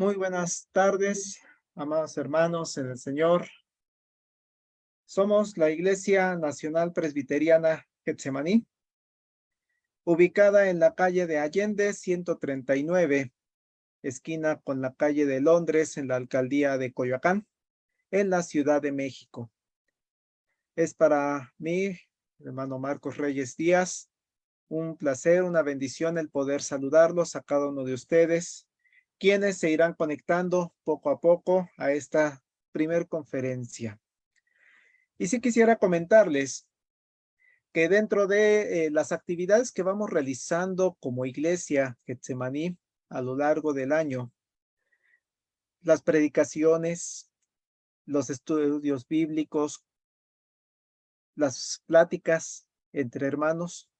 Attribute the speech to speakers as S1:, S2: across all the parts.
S1: Muy buenas tardes, amados hermanos en el Señor. Somos la Iglesia Nacional Presbiteriana Getsemaní, ubicada en la calle de Allende 139, esquina con la calle de Londres, en la alcaldía de Coyoacán, en la Ciudad de México. Es para mí, hermano Marcos Reyes Díaz, un placer, una bendición el poder saludarlos a cada uno de ustedes, quienes se irán conectando poco a poco a esta primer conferencia. Y sí quisiera comentarles que dentro de las actividades que vamos realizando como Iglesia Getsemaní a lo largo del año, las predicaciones, los estudios bíblicos, las pláticas entre hermanos,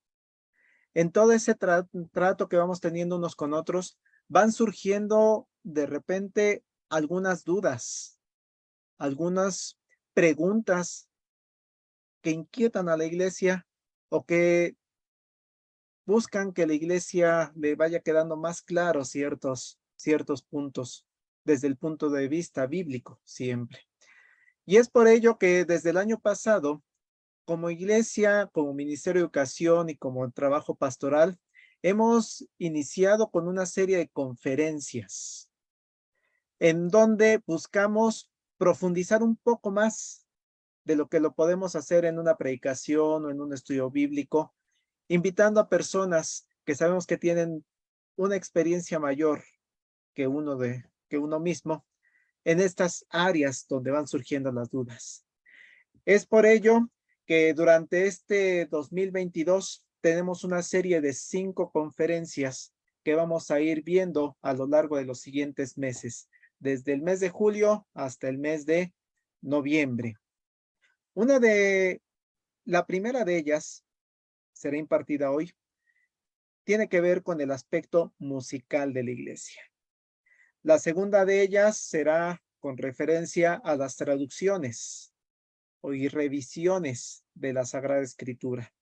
S1: en todo ese trato que vamos teniendo unos con otros, van surgiendo de repente algunas dudas, algunas preguntas que inquietan a la iglesia o que buscan que la iglesia le vaya quedando más claro ciertos puntos desde el punto de vista bíblico siempre. Y es por ello que desde el año pasado, como iglesia, como Ministerio de Educación y como trabajo pastoral, hemos iniciado con una serie de conferencias en donde buscamos profundizar un poco más de lo que lo podemos hacer en una predicación o en un estudio bíblico, invitando a personas que sabemos que tienen una experiencia mayor que uno mismo en estas áreas donde van surgiendo las dudas. Es por ello que durante este 2022 tenemos una serie de 5 conferencias que vamos a ir viendo a lo largo de los siguientes meses, desde el mes de julio hasta el mes de noviembre. La primera de ellas será impartida hoy, tiene que ver con el aspecto musical de la iglesia. La segunda de ellas será con referencia a las traducciones y revisiones de la Sagrada Escritura.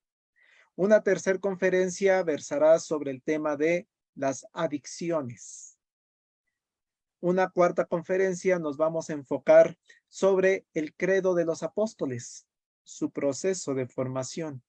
S1: Una tercera conferencia versará sobre el tema de las adicciones. Una cuarta conferencia nos vamos a enfocar sobre el credo de los apóstoles, su proceso de formación.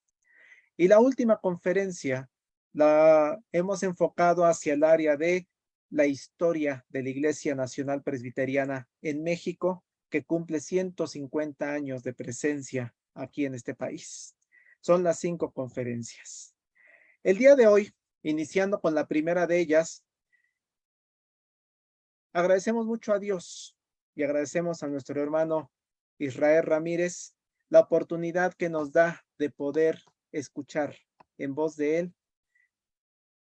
S1: Y la última conferencia la hemos enfocado hacia el área de la historia de la Iglesia Nacional Presbiteriana en México, que cumple 150 años de presencia aquí en este país. Son las 5 conferencias. El día de hoy, iniciando con la primera de ellas, agradecemos mucho a Dios y agradecemos a nuestro hermano Israel Ramírez la oportunidad que nos da de poder escuchar en voz de él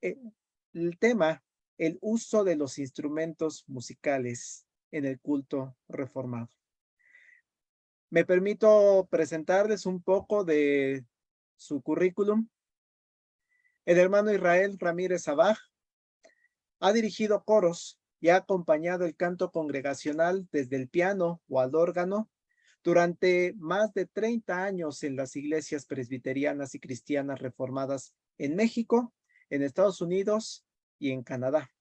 S1: el tema, el uso de los instrumentos musicales en el culto reformado. Me permito presentarles un poco de su currículum. El hermano Israel Ramírez Sabaj ha dirigido coros y ha acompañado el canto congregacional desde el piano o al órgano durante más de 30 años en las iglesias presbiterianas y cristianas reformadas en México, en Estados Unidos y en Canadá.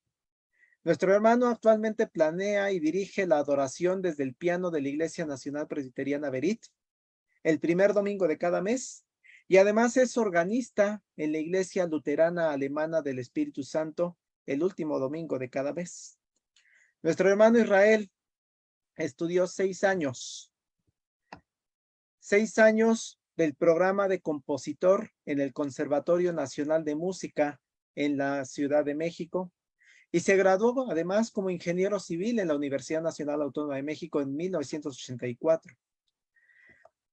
S1: Nuestro hermano actualmente planea y dirige la adoración desde el piano de la Iglesia Nacional Presbiteriana Berit, el primer domingo de cada mes, y además es organista en la Iglesia Luterana Alemana del Espíritu Santo, el último domingo de cada mes. Nuestro hermano Israel estudió 6 años del programa de compositor en el Conservatorio Nacional de Música en la Ciudad de México y se graduó además como ingeniero civil en la Universidad Nacional Autónoma de México en 1984.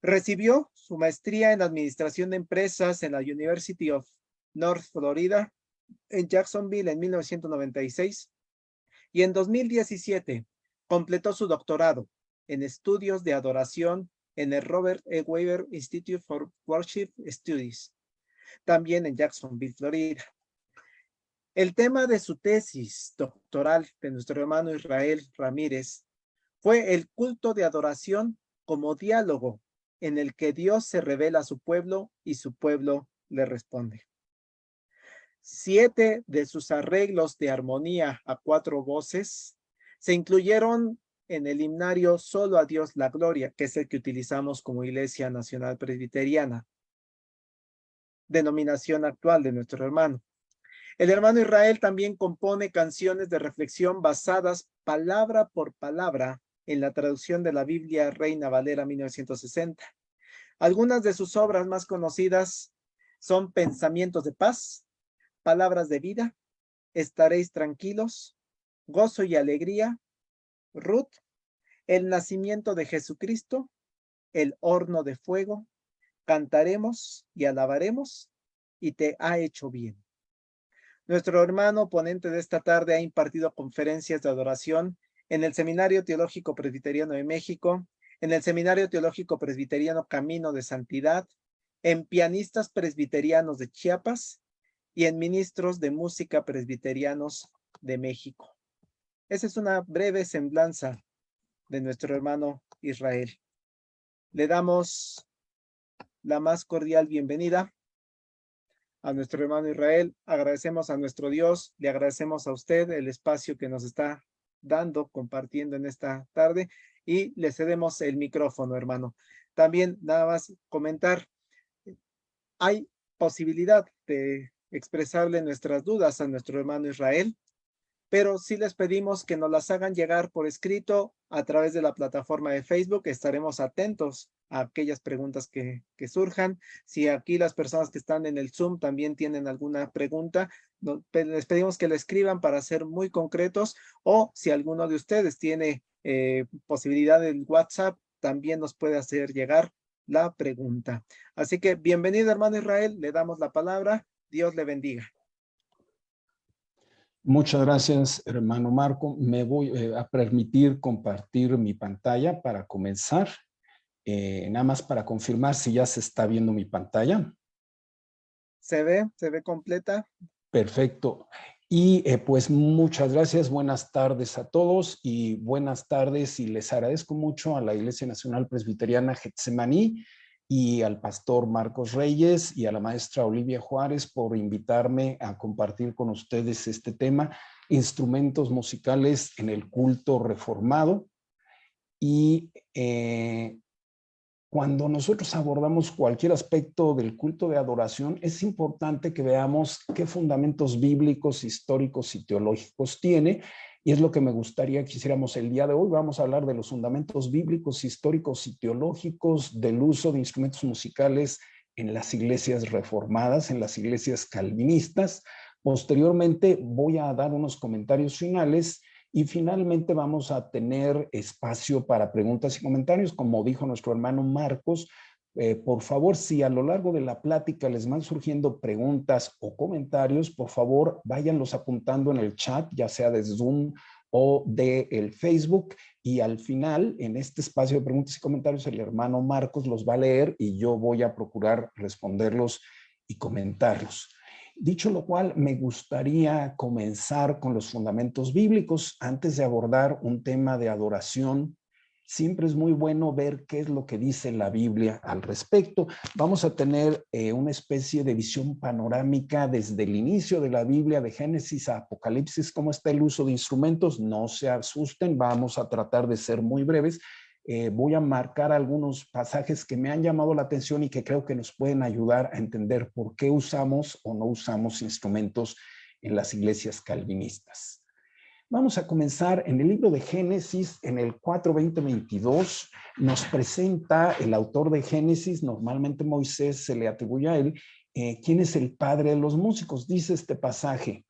S1: Recibió su maestría en Administración de Empresas en la University of North Florida en Jacksonville en 1996 y en 2017 completó su doctorado en estudios de adoración en el Robert E. Weber Institute for Worship Studies, también en Jacksonville, Florida. El tema de su tesis doctoral de nuestro hermano Israel Ramírez fue el culto de adoración como diálogo en el que Dios se revela a su pueblo y su pueblo le responde. 7 de sus arreglos de armonía a 4 voces Se incluyeron en el himnario Solo a Dios la Gloria, que es el que utilizamos como Iglesia Nacional Presbiteriana, denominación actual de nuestro hermano. El hermano Israel también compone canciones de reflexión basadas palabra por palabra en la traducción de la Biblia Reina Valera 1960. Algunas de sus obras más conocidas son Pensamientos de Paz, Palabras de Vida, Estaréis Tranquilos, Gozo y Alegría, Ruth, El Nacimiento de Jesucristo, El Horno de Fuego, Cantaremos y Alabaremos, y Te ha hecho bien. Nuestro hermano ponente de esta tarde ha impartido conferencias de adoración en el Seminario Teológico Presbiteriano de México, en el Seminario Teológico Presbiteriano Camino de Santidad, en Pianistas Presbiterianos de Chiapas y en Ministros de Música Presbiterianos de México. Esa es una breve semblanza de nuestro hermano Israel. Le damos la más cordial bienvenida a nuestro hermano Israel. Agradecemos a nuestro Dios, le agradecemos a usted el espacio que nos está dando, compartiendo en esta tarde, y le cedemos el micrófono, hermano. También nada más comentar, hay posibilidad de expresarle nuestras dudas a nuestro hermano Israel, pero sí les pedimos que nos las hagan llegar por escrito a través de la plataforma de Facebook. Estaremos atentos a aquellas preguntas que surjan. Si aquí las personas que están en el Zoom también tienen alguna pregunta, les pedimos que la escriban para ser muy concretos, o si alguno de ustedes tiene posibilidad del WhatsApp, también nos puede hacer llegar la pregunta. Así que bienvenido, hermano Israel, le damos la palabra. Dios le bendiga.
S2: Muchas gracias, hermano Marco. Me voy a permitir compartir mi pantalla para comenzar. Nada más para confirmar si ya se está viendo mi pantalla.
S1: Se ve completa.
S2: Perfecto. Y pues muchas gracias, buenas tardes a todos y buenas tardes, y les agradezco mucho a la Iglesia Nacional Presbiteriana Getsemaní y al pastor Marcos Reyes y a la maestra Olivia Juárez por invitarme a compartir con ustedes este tema, instrumentos musicales en el culto reformado. Y cuando nosotros abordamos cualquier aspecto del culto de adoración, es importante que veamos qué fundamentos bíblicos, históricos y teológicos tiene, y es lo que me gustaría que hiciéramos el día de hoy. Vamos a hablar de los fundamentos bíblicos, históricos y teológicos del uso de instrumentos musicales en las iglesias reformadas, en las iglesias calvinistas. Posteriormente voy a dar unos comentarios finales y finalmente vamos a tener espacio para preguntas y comentarios. Como dijo nuestro hermano Marcos, por favor, si a lo largo de la plática les van surgiendo preguntas o comentarios, por favor, váyanlos apuntando en el chat, ya sea de Zoom o de el Facebook, y al final, en este espacio de preguntas y comentarios, el hermano Marcos los va a leer y yo voy a procurar responderlos y comentarlos. Dicho lo cual, me gustaría comenzar con los fundamentos bíblicos. Antes de abordar un tema de adoración, siempre es muy bueno ver qué es lo que dice la Biblia al respecto. Vamos a tener una especie de visión panorámica desde el inicio de la Biblia, de Génesis a Apocalipsis, cómo está el uso de instrumentos. No se asusten, vamos a tratar de ser muy breves. Voy a marcar algunos pasajes que me han llamado la atención y que creo que nos pueden ayudar a entender por qué usamos o no usamos instrumentos en las iglesias calvinistas. Vamos a comenzar en el libro de Génesis, en el 4:20-22, nos presenta el autor de Génesis, normalmente Moisés, se le atribuye a él, quién es el padre de los músicos. Dice este pasaje: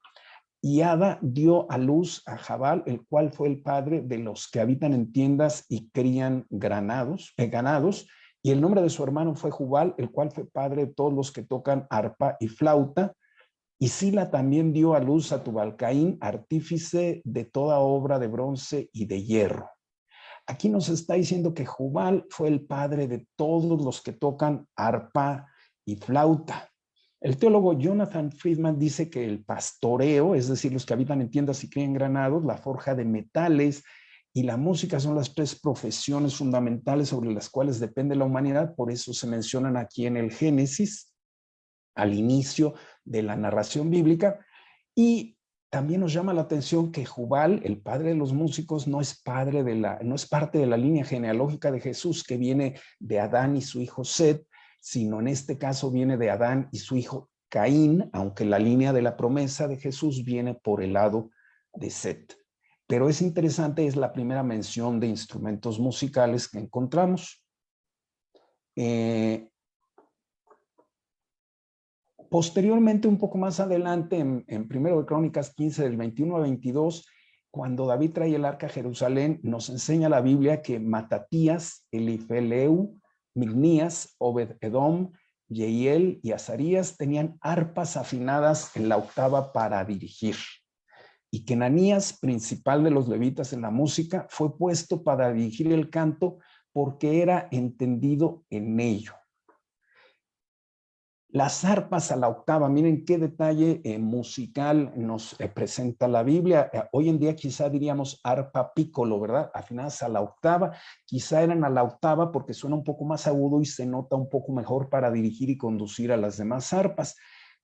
S2: y Ada dio a luz a Jabal, el cual fue el padre de los que habitan en tiendas y crían ganados, y el nombre de su hermano fue Jubal, el cual fue padre de todos los que tocan arpa y flauta. Y Sila también dio a luz a Tubalcaín, artífice de toda obra de bronce y de hierro. Aquí nos está diciendo que Jubal fue el padre de todos los que tocan arpa y flauta. El teólogo Jonathan Friedman dice que el pastoreo, es decir, los que habitan en tiendas y crían granados, la forja de metales y la música son las tres profesiones fundamentales sobre las cuales depende la humanidad. Por eso se mencionan aquí en el Génesis, al inicio de la narración bíblica. Y También nos llama la atención que Jubal, el padre de los músicos, no es parte de la línea genealógica de Jesús, que viene de Adán y su hijo Set, sino en este caso viene de Adán y su hijo Caín, aunque la línea de la promesa de Jesús viene por el lado de Set. Pero es interesante, es la primera mención de instrumentos musicales que encontramos. Posteriormente, un poco más adelante, en 1 de Crónicas 15, del 21 a 22, cuando David trae el arca a Jerusalén, nos enseña la Biblia que Matatías, Elifeleu, Mignías, Obed-Edom, Yehiel y Azarías tenían arpas afinadas en la octava para dirigir. Y que Ananías, principal de los levitas en la música, fue puesto para dirigir el canto porque era entendido en ello. Las arpas a la octava, miren qué detalle musical nos presenta la Biblia. Hoy en día quizá diríamos arpa piccolo, ¿verdad? Afinadas a la octava, quizá eran a la octava porque suena un poco más agudo y se nota un poco mejor para dirigir y conducir a las demás arpas.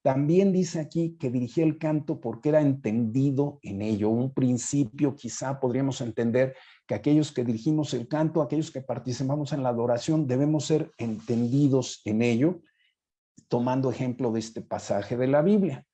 S2: También dice aquí que dirigía el canto porque era entendido en ello. Un principio, quizá podríamos entender que aquellos que dirigimos el canto, aquellos que participamos en la adoración, debemos ser entendidos en ello, tomando ejemplo de este pasaje de la Biblia.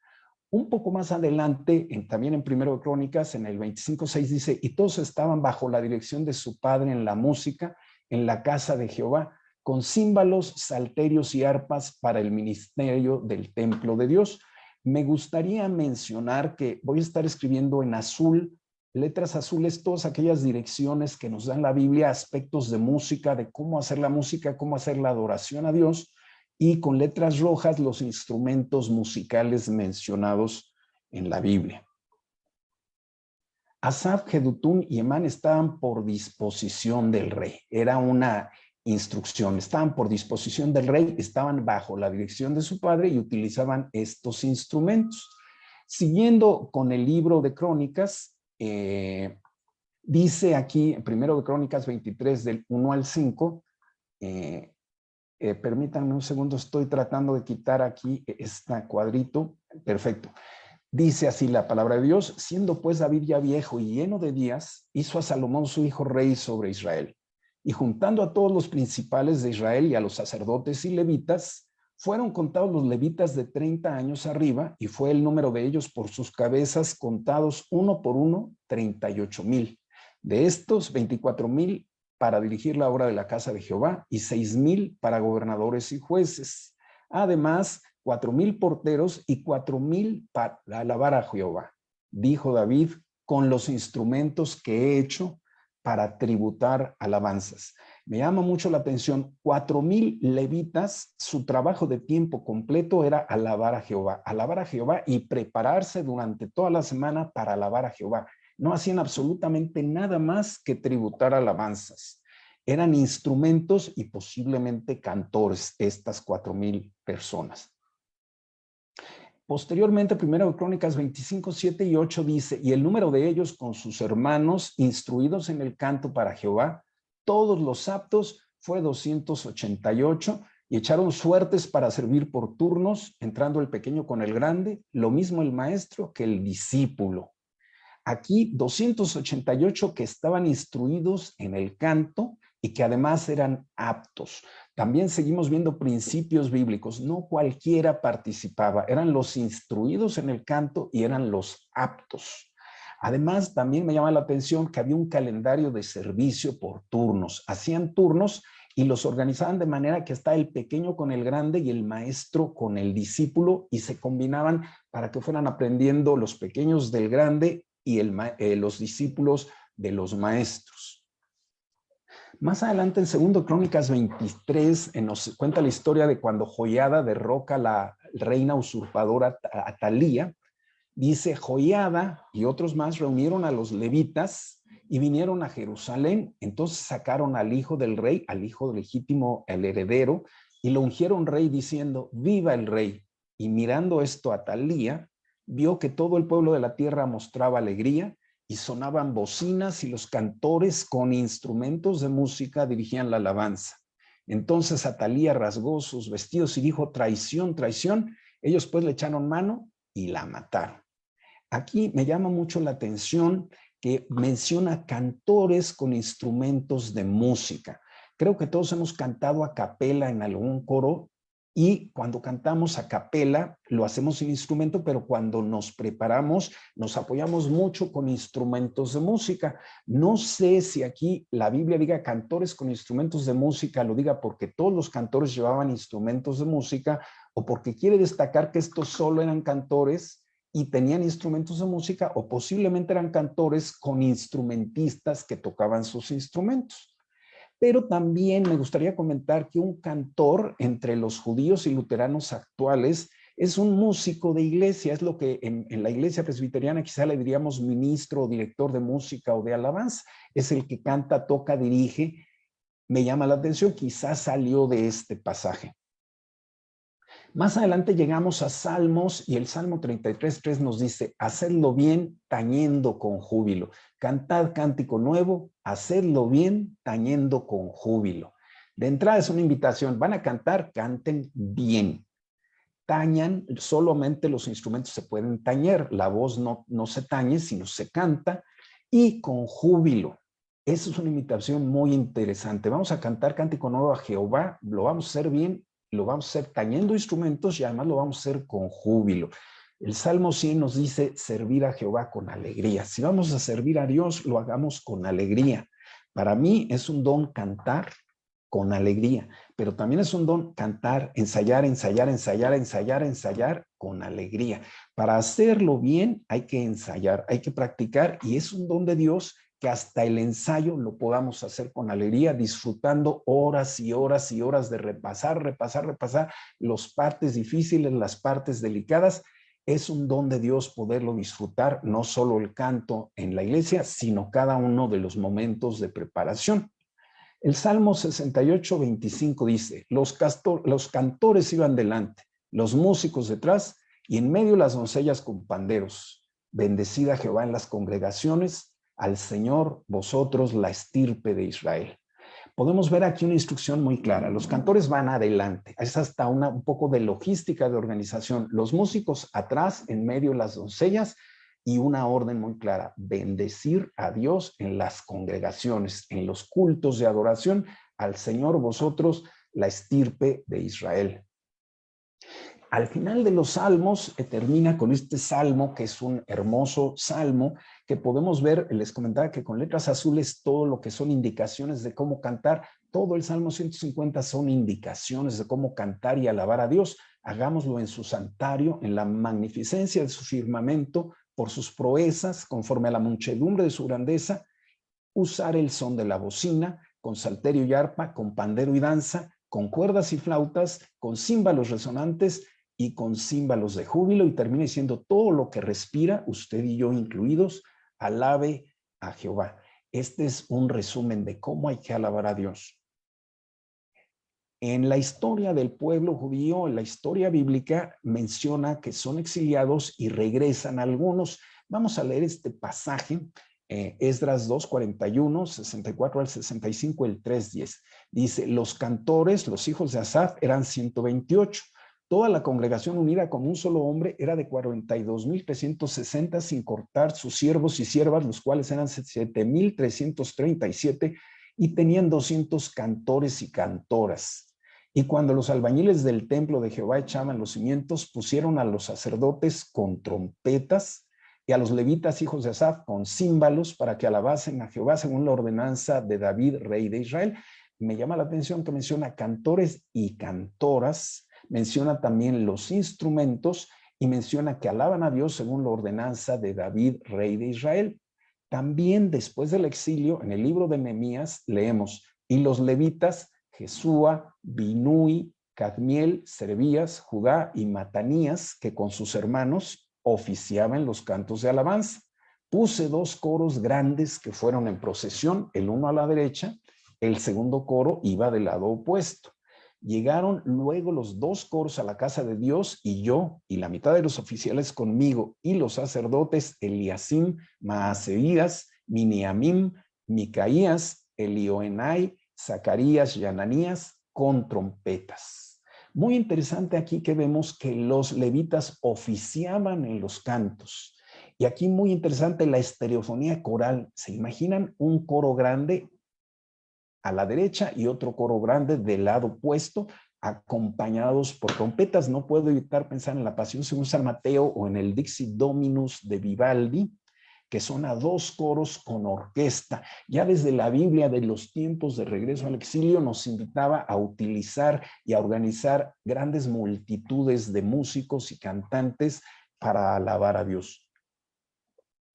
S2: Un poco más adelante, también en 1 de Crónicas, en el 25:6 dice, y todos estaban bajo la dirección de su padre en la música, en la casa de Jehová, con címbalos, salterios y arpas para el ministerio del templo de Dios. Me gustaría mencionar que voy a estar escribiendo en azul, letras azules, todas aquellas direcciones que nos dan la Biblia, aspectos de música, de cómo hacer la música, cómo hacer la adoración a Dios, y con letras rojas los instrumentos musicales mencionados en la Biblia. Asaf, Jedutún y Emán estaban por disposición del rey. Era una instrucción. Estaban por disposición del rey, estaban bajo la dirección de su padre y utilizaban estos instrumentos. Siguiendo con el libro de Crónicas, dice aquí, en 1 de Crónicas 23, del 1 al 5, permítanme un segundo, estoy tratando de quitar aquí este cuadrito. Perfecto. Dice así la palabra de Dios, siendo pues David ya viejo y lleno de días, hizo a Salomón su hijo rey sobre Israel. Y juntando a todos los principales de Israel y a los sacerdotes y levitas, fueron contados los levitas de 30 años arriba, y fue el número de ellos por sus cabezas contados uno por uno, 38,000. De estos, 24,000 para dirigir la obra de la casa de Jehová y 6,000 para gobernadores y jueces. Además, 4,000 porteros y 4,000 para alabar a Jehová. Dijo David, con los instrumentos que he hecho para tributar alabanzas. Me llama mucho la atención, 4,000 levitas, su trabajo de tiempo completo era alabar a Jehová y prepararse durante toda la semana para alabar a Jehová. No hacían absolutamente nada más que tributar alabanzas. Eran instrumentos y posiblemente cantores, estas 4,000 personas. Posteriormente, 1 de Crónicas 25, 7 y 8 dice, y el número de ellos con sus hermanos instruidos en el canto para Jehová, todos los aptos, fue 288, y echaron suertes para servir por turnos, entrando el pequeño con el grande, lo mismo el maestro que el discípulo. Aquí 288 que estaban instruidos en el canto y que además eran aptos. También seguimos viendo principios bíblicos. No cualquiera participaba, eran los instruidos en el canto y eran los aptos. Además, también me llama la atención que había un calendario de servicio por turnos. Hacían turnos y los organizaban de manera que está el pequeño con el grande y el maestro con el discípulo, y se combinaban para que fueran aprendiendo los pequeños del grande y los discípulos de los maestros. Más adelante, en 2 Crónicas 23, nos cuenta la historia de cuando Joiada derroca a la reina usurpadora Atalía. Dice, Joiada y otros más reunieron a los levitas y vinieron a Jerusalén. Entonces sacaron al hijo del rey, al hijo legítimo, el heredero, y lo ungieron rey diciendo, viva el rey. Y mirando esto Atalía, vio que todo el pueblo de la tierra mostraba alegría y sonaban bocinas y los cantores con instrumentos de música dirigían la alabanza. Entonces Atalía rasgó sus vestidos y dijo, traición, traición. Ellos pues le echaron mano y la mataron. Aquí me llama mucho la atención que menciona cantores con instrumentos de música. Creo que todos hemos cantado a capela en algún coro y cuando cantamos a capela lo hacemos sin instrumento, pero cuando nos preparamos nos apoyamos mucho con instrumentos de música. No sé si aquí la Biblia diga cantores con instrumentos de música, lo diga porque todos los cantores llevaban instrumentos de música o porque quiere destacar que estos solo eran cantores y tenían instrumentos de música o posiblemente eran cantores con instrumentistas que tocaban sus instrumentos. Pero también me gustaría comentar que un cantor entre los judíos y luteranos actuales es un músico de iglesia, es lo que en la iglesia presbiteriana quizá le diríamos ministro o director de música o de alabanza, es el que canta, toca, dirige. Me llama la atención, quizás salió de este pasaje. Más adelante llegamos a Salmos y el Salmo 33:3 nos dice, hacedlo bien tañendo con júbilo. Cantad cántico nuevo, hacedlo bien tañendo con júbilo. De entrada es una invitación, van a cantar, canten bien. Tañan, solamente los instrumentos se pueden tañer, la voz no se tañe, sino se canta y con júbilo. Esa es una invitación muy interesante. Vamos a cantar cántico nuevo a Jehová, lo vamos a hacer bien, lo vamos a hacer tañendo instrumentos y además lo vamos a hacer con júbilo. El Salmo 100 nos dice servir a Jehová con alegría. Si vamos a servir a Dios, lo hagamos con alegría. Para mí es un don cantar con alegría, pero también es un don cantar, ensayar con alegría. Para hacerlo bien hay que ensayar, hay que practicar y es un don de Dios que hasta el ensayo lo podamos hacer con alegría, disfrutando horas y horas y horas de repasar las partes difíciles, las partes delicadas. Es un don de Dios poderlo disfrutar, no solo el canto en la iglesia, sino cada uno de los momentos de preparación. El Salmo 68:25 dice, los cantores iban delante, los músicos detrás, y en medio las doncellas con panderos. Bendecida Jehová en las congregaciones, al Señor vosotros la estirpe de Israel. Podemos ver aquí una instrucción muy clara. Los cantores van adelante. Es hasta un poco de logística de organización. Los músicos atrás, en medio las doncellas, y una orden muy clara, bendecir a Dios en las congregaciones, en los cultos de adoración, al Señor vosotros, la estirpe de Israel. Al final de los salmos termina con este salmo, que es un hermoso salmo, que podemos ver, les comentaba que con letras azules todo lo que son indicaciones de cómo cantar, todo el Salmo 150 son indicaciones de cómo cantar y alabar a Dios. Hagámoslo en su santuario, en la magnificencia de su firmamento, por sus proezas, conforme a la muchedumbre de su grandeza, usar el son de la bocina, con salterio y arpa, con pandero y danza, con cuerdas y flautas, con címbalos resonantes y con címbalos de júbilo, y termina diciendo todo lo que respira, usted y yo incluidos, alabe a Jehová. Este es un resumen de cómo hay que alabar a Dios. En la historia del pueblo judío, en la historia bíblica, menciona que son exiliados y regresan algunos. Vamos a leer este pasaje, Esdras 2, 41, 64 al 65, el 3:10. Dice, los cantores, los hijos de Asaf, eran 128. Toda la congregación unida con un solo hombre era de 42,360, sin cortar sus siervos y siervas, los cuales eran 7,337, y tenían 200 cantores y cantoras. Y cuando los albañiles del templo de Jehová echaban los cimientos, pusieron a los sacerdotes con trompetas y a los levitas, hijos de Asaf, con címbalos, para que alabasen a Jehová según la ordenanza de David, rey de Israel. Me llama la atención que menciona cantores y cantoras, menciona también los instrumentos y menciona que alaban a Dios según la ordenanza de David, rey de Israel. También después del exilio, en el libro de Nehemías, leemos, y los levitas, Jesúa, Binui, Cadmiel, Servías, Judá y Matanías, que con sus hermanos oficiaban los cantos de alabanza. Puse 2 coros grandes que fueron en procesión, el uno a la derecha, el segundo coro iba del lado opuesto. Llegaron luego los 2 coros a la casa de Dios, y yo y la mitad de los oficiales conmigo y los sacerdotes Eliasim, Maaseías, Miniamim, Micaías, Elioenai, Zacarías y Ananías, con trompetas. Muy interesante aquí que vemos que los levitas oficiaban en los cantos. Y aquí muy interesante la estereofonía coral. ¿Se imaginan un coro grande a la derecha y otro coro grande del lado opuesto, acompañados por trompetas? No puedo evitar pensar en la Pasión según San Mateo o en el Dixit Dominus de Vivaldi, que son a dos coros con orquesta. Ya desde la Biblia de los tiempos de regreso al exilio nos invitaba a utilizar y a organizar grandes multitudes de músicos y cantantes para alabar a Dios.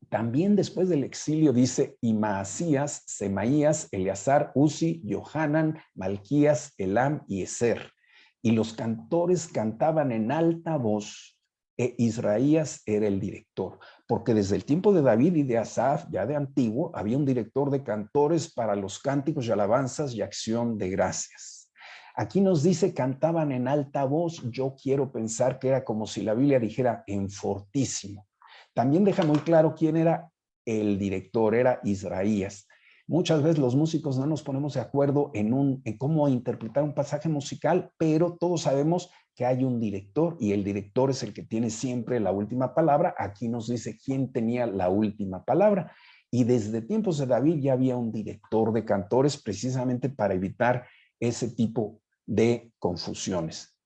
S2: También después del exilio dice, y Maasías, Semaías, Eleazar, Uzi, Johanan, Malquías, Elam y Ezer. Y los cantores cantaban en alta voz, e Israías era el director, porque desde el tiempo de David y de Asaf, ya de antiguo, había un director de cantores para los cánticos y alabanzas y acción de gracias. Aquí nos dice cantaban en alta voz. Yo quiero pensar que era como si la Biblia dijera en fortísimo. También deja muy claro quién era el director, era Israías. Muchas veces los músicos no nos ponemos de acuerdo en cómo interpretar un pasaje musical, pero todos sabemos que hay un director y el director es el que tiene siempre la última palabra. Aquí nos dice quién tenía la última palabra. Y desde tiempos de David ya había un director de cantores precisamente para evitar ese tipo de confusiones.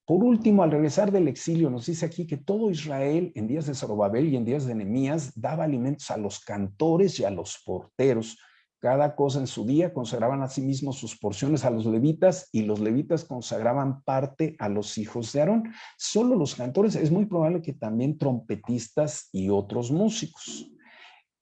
S2: Por último, al regresar del exilio, nos dice aquí que todo Israel en días de Zorobabel y en días de Nehemías daba alimentos a los cantores y a los porteros. Cada cosa en su día, consagraban a sí mismos sus porciones a los levitas y los levitas consagraban parte a los hijos de Aarón. Solo los cantores, es muy probable que también trompetistas y otros músicos.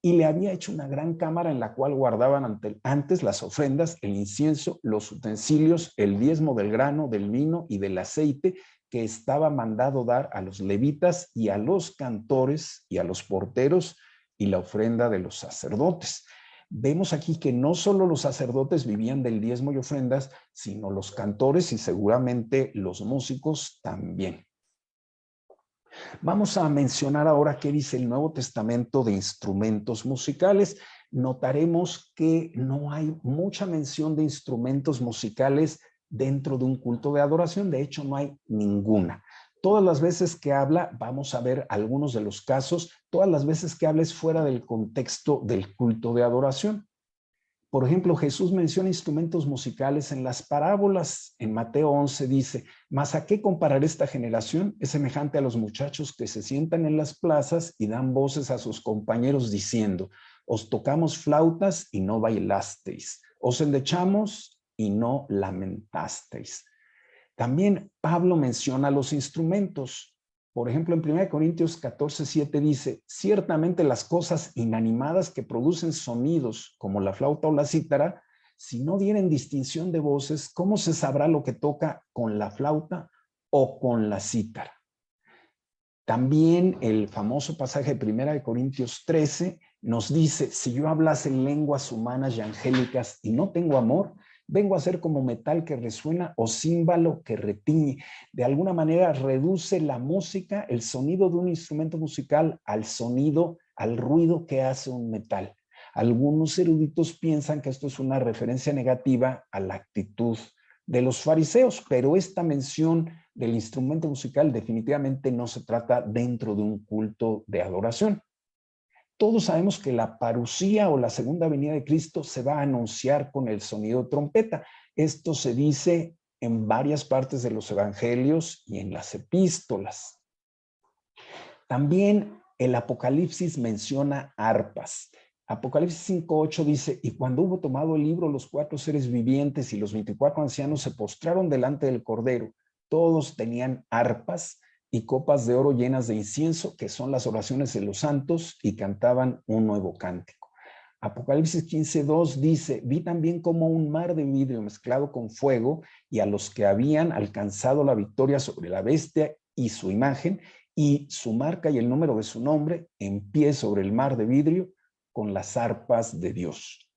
S2: Y le había hecho una gran cámara en la cual guardaban antes las ofrendas, el incienso, los utensilios, el diezmo del grano, del vino y del aceite que estaba mandado dar a los levitas y a los cantores y a los porteros y la ofrenda de los sacerdotes. Vemos aquí que no solo los sacerdotes vivían del diezmo y ofrendas, sino los cantores y seguramente los músicos también. Vamos a mencionar ahora qué dice el Nuevo Testamento de instrumentos musicales. Notaremos que no hay mucha mención de instrumentos musicales dentro de un culto de adoración. De hecho, no hay ninguna. Todas las veces que habla, vamos a ver algunos de los casos, todas las veces que habla es fuera del contexto del culto de adoración. Por ejemplo, Jesús menciona instrumentos musicales en las parábolas. En Mateo 11 dice, ¿mas a qué compararé esta generación? Es semejante a los muchachos que se sientan en las plazas y dan voces a sus compañeros diciendo, os tocamos flautas y no bailasteis, os endechamos y no lamentasteis. También Pablo menciona los instrumentos. Por ejemplo, en 1 Corintios 14:7 dice, ciertamente las cosas inanimadas que producen sonidos como la flauta o la cítara, si no dieren distinción de voces, ¿cómo se sabrá lo que toca con la flauta o con la cítara? También el famoso pasaje de 1 Corintios 13 nos dice, si yo hablase lenguas humanas y angélicas y no tengo amor, vengo a ser como metal que resuena o címbalo que retiñe. De alguna manera reduce la música, el sonido de un instrumento musical al sonido, al ruido que hace un metal. Algunos eruditos piensan que esto es una referencia negativa a la actitud de los fariseos, pero esta mención del instrumento musical definitivamente no se trata dentro de un culto de adoración. Todos sabemos que la parusía o la segunda venida de Cristo se va a anunciar con el sonido de trompeta. Esto se dice en varias partes de los evangelios y en las epístolas. También el Apocalipsis menciona arpas. Apocalipsis 5:8 dice, y cuando hubo tomado el libro, los 4 seres vivientes y los 24 ancianos se postraron delante del Cordero. Todos tenían arpas y copas de oro llenas de incienso, que son las oraciones de los santos, y cantaban un nuevo cántico. Apocalipsis 15:2 dice, vi también como un mar de vidrio mezclado con fuego, y a los que habían alcanzado la victoria sobre la bestia y su imagen, y su marca y el número de su nombre, en pie sobre el mar de vidrio, con las arpas de Dios.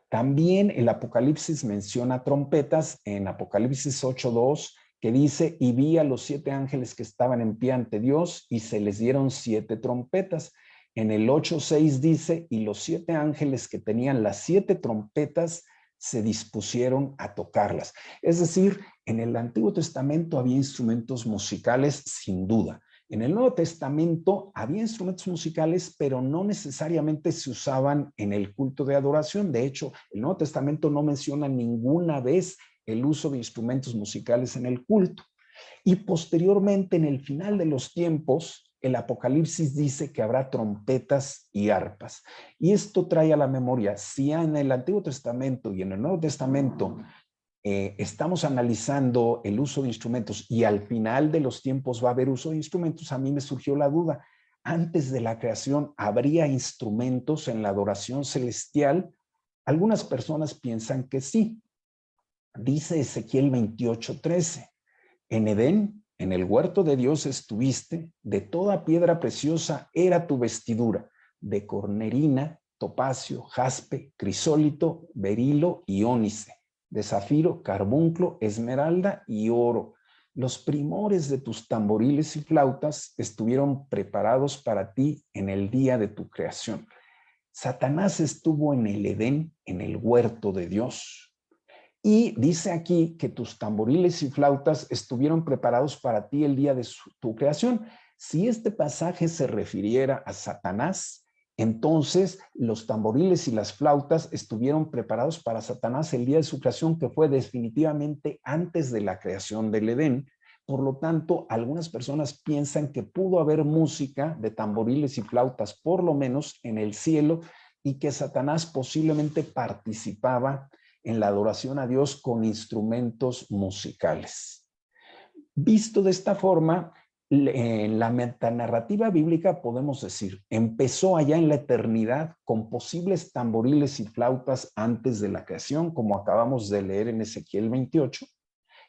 S2: También el Apocalipsis menciona trompetas en Apocalipsis 8:2, que dice, y vi a los 7 ángeles que estaban en pie ante Dios y se les dieron 7 trompetas. En el 8:6 dice, y los 7 ángeles que tenían las 7 trompetas se dispusieron a tocarlas. Es decir, en el Antiguo Testamento había instrumentos musicales sin duda. En el Nuevo Testamento había instrumentos musicales, pero no necesariamente se usaban en el culto de adoración. De hecho, el Nuevo Testamento no menciona ninguna vez el uso de instrumentos musicales en el culto. Y posteriormente, en el final de los tiempos, el Apocalipsis dice que habrá trompetas y arpas. Y esto trae a la memoria, si en el Antiguo Testamento y en el Nuevo Testamento estamos analizando el uso de instrumentos y al final de los tiempos va a haber uso de instrumentos, a mí me surgió la duda, antes de la creación, ¿habría instrumentos en la adoración celestial? Algunas personas piensan que sí. Dice Ezequiel 28:13, en Edén, en el huerto de Dios estuviste, de toda piedra preciosa era tu vestidura, de cornerina, topacio, jaspe, crisólito, berilo y ónice, de zafiro, carbunclo, esmeralda y oro. Los primores de tus tamboriles y flautas estuvieron preparados para ti en el día de tu creación. Satanás estuvo en el Edén, en el huerto de Dios. Y dice aquí que tus tamboriles y flautas estuvieron preparados para ti el día de tu creación. Si este pasaje se refiriera a Satanás, entonces los tamboriles y las flautas estuvieron preparados para Satanás el día de su creación, que fue definitivamente antes de la creación del Edén. Por lo tanto, algunas personas piensan que pudo haber música de tamboriles y flautas, por lo menos en el cielo, y que Satanás posiblemente participaba en la adoración a Dios con instrumentos musicales. Visto de esta forma, en la metanarrativa bíblica podemos decir, empezó allá en la eternidad con posibles tamboriles y flautas antes de la creación, como acabamos de leer en Ezequiel 28.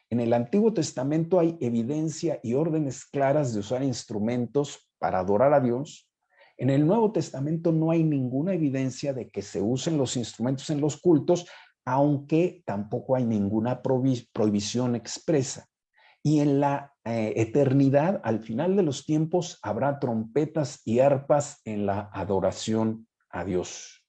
S2: En el Antiguo Testamento hay evidencia y órdenes claras de usar instrumentos para adorar a Dios. En el Nuevo Testamento no hay ninguna evidencia de que se usen los instrumentos en los cultos, aunque tampoco hay ninguna prohibición expresa. Y en la eternidad, al final de los tiempos, habrá trompetas y arpas en la adoración a Dios.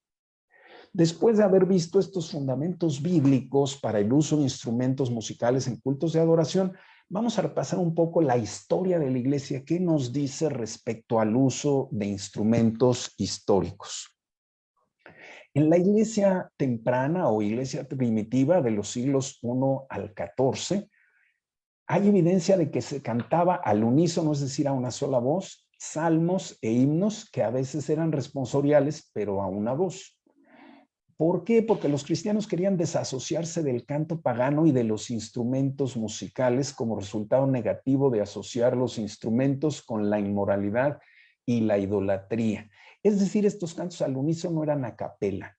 S2: Después de haber visto estos fundamentos bíblicos para el uso de instrumentos musicales en cultos de adoración, vamos a repasar un poco la historia de la iglesia. ¿Qué nos dice respecto al uso de instrumentos históricos? En la iglesia temprana o iglesia primitiva de los siglos I al XIV, hay evidencia de que se cantaba al unísono, es decir, a una sola voz, salmos e himnos que a veces eran responsoriales, pero a una voz. ¿Por qué? Porque los cristianos querían desasociarse del canto pagano y de los instrumentos musicales como resultado negativo de asociar los instrumentos con la inmoralidad y la idolatría. Es decir, estos cantos al unísono eran a capela.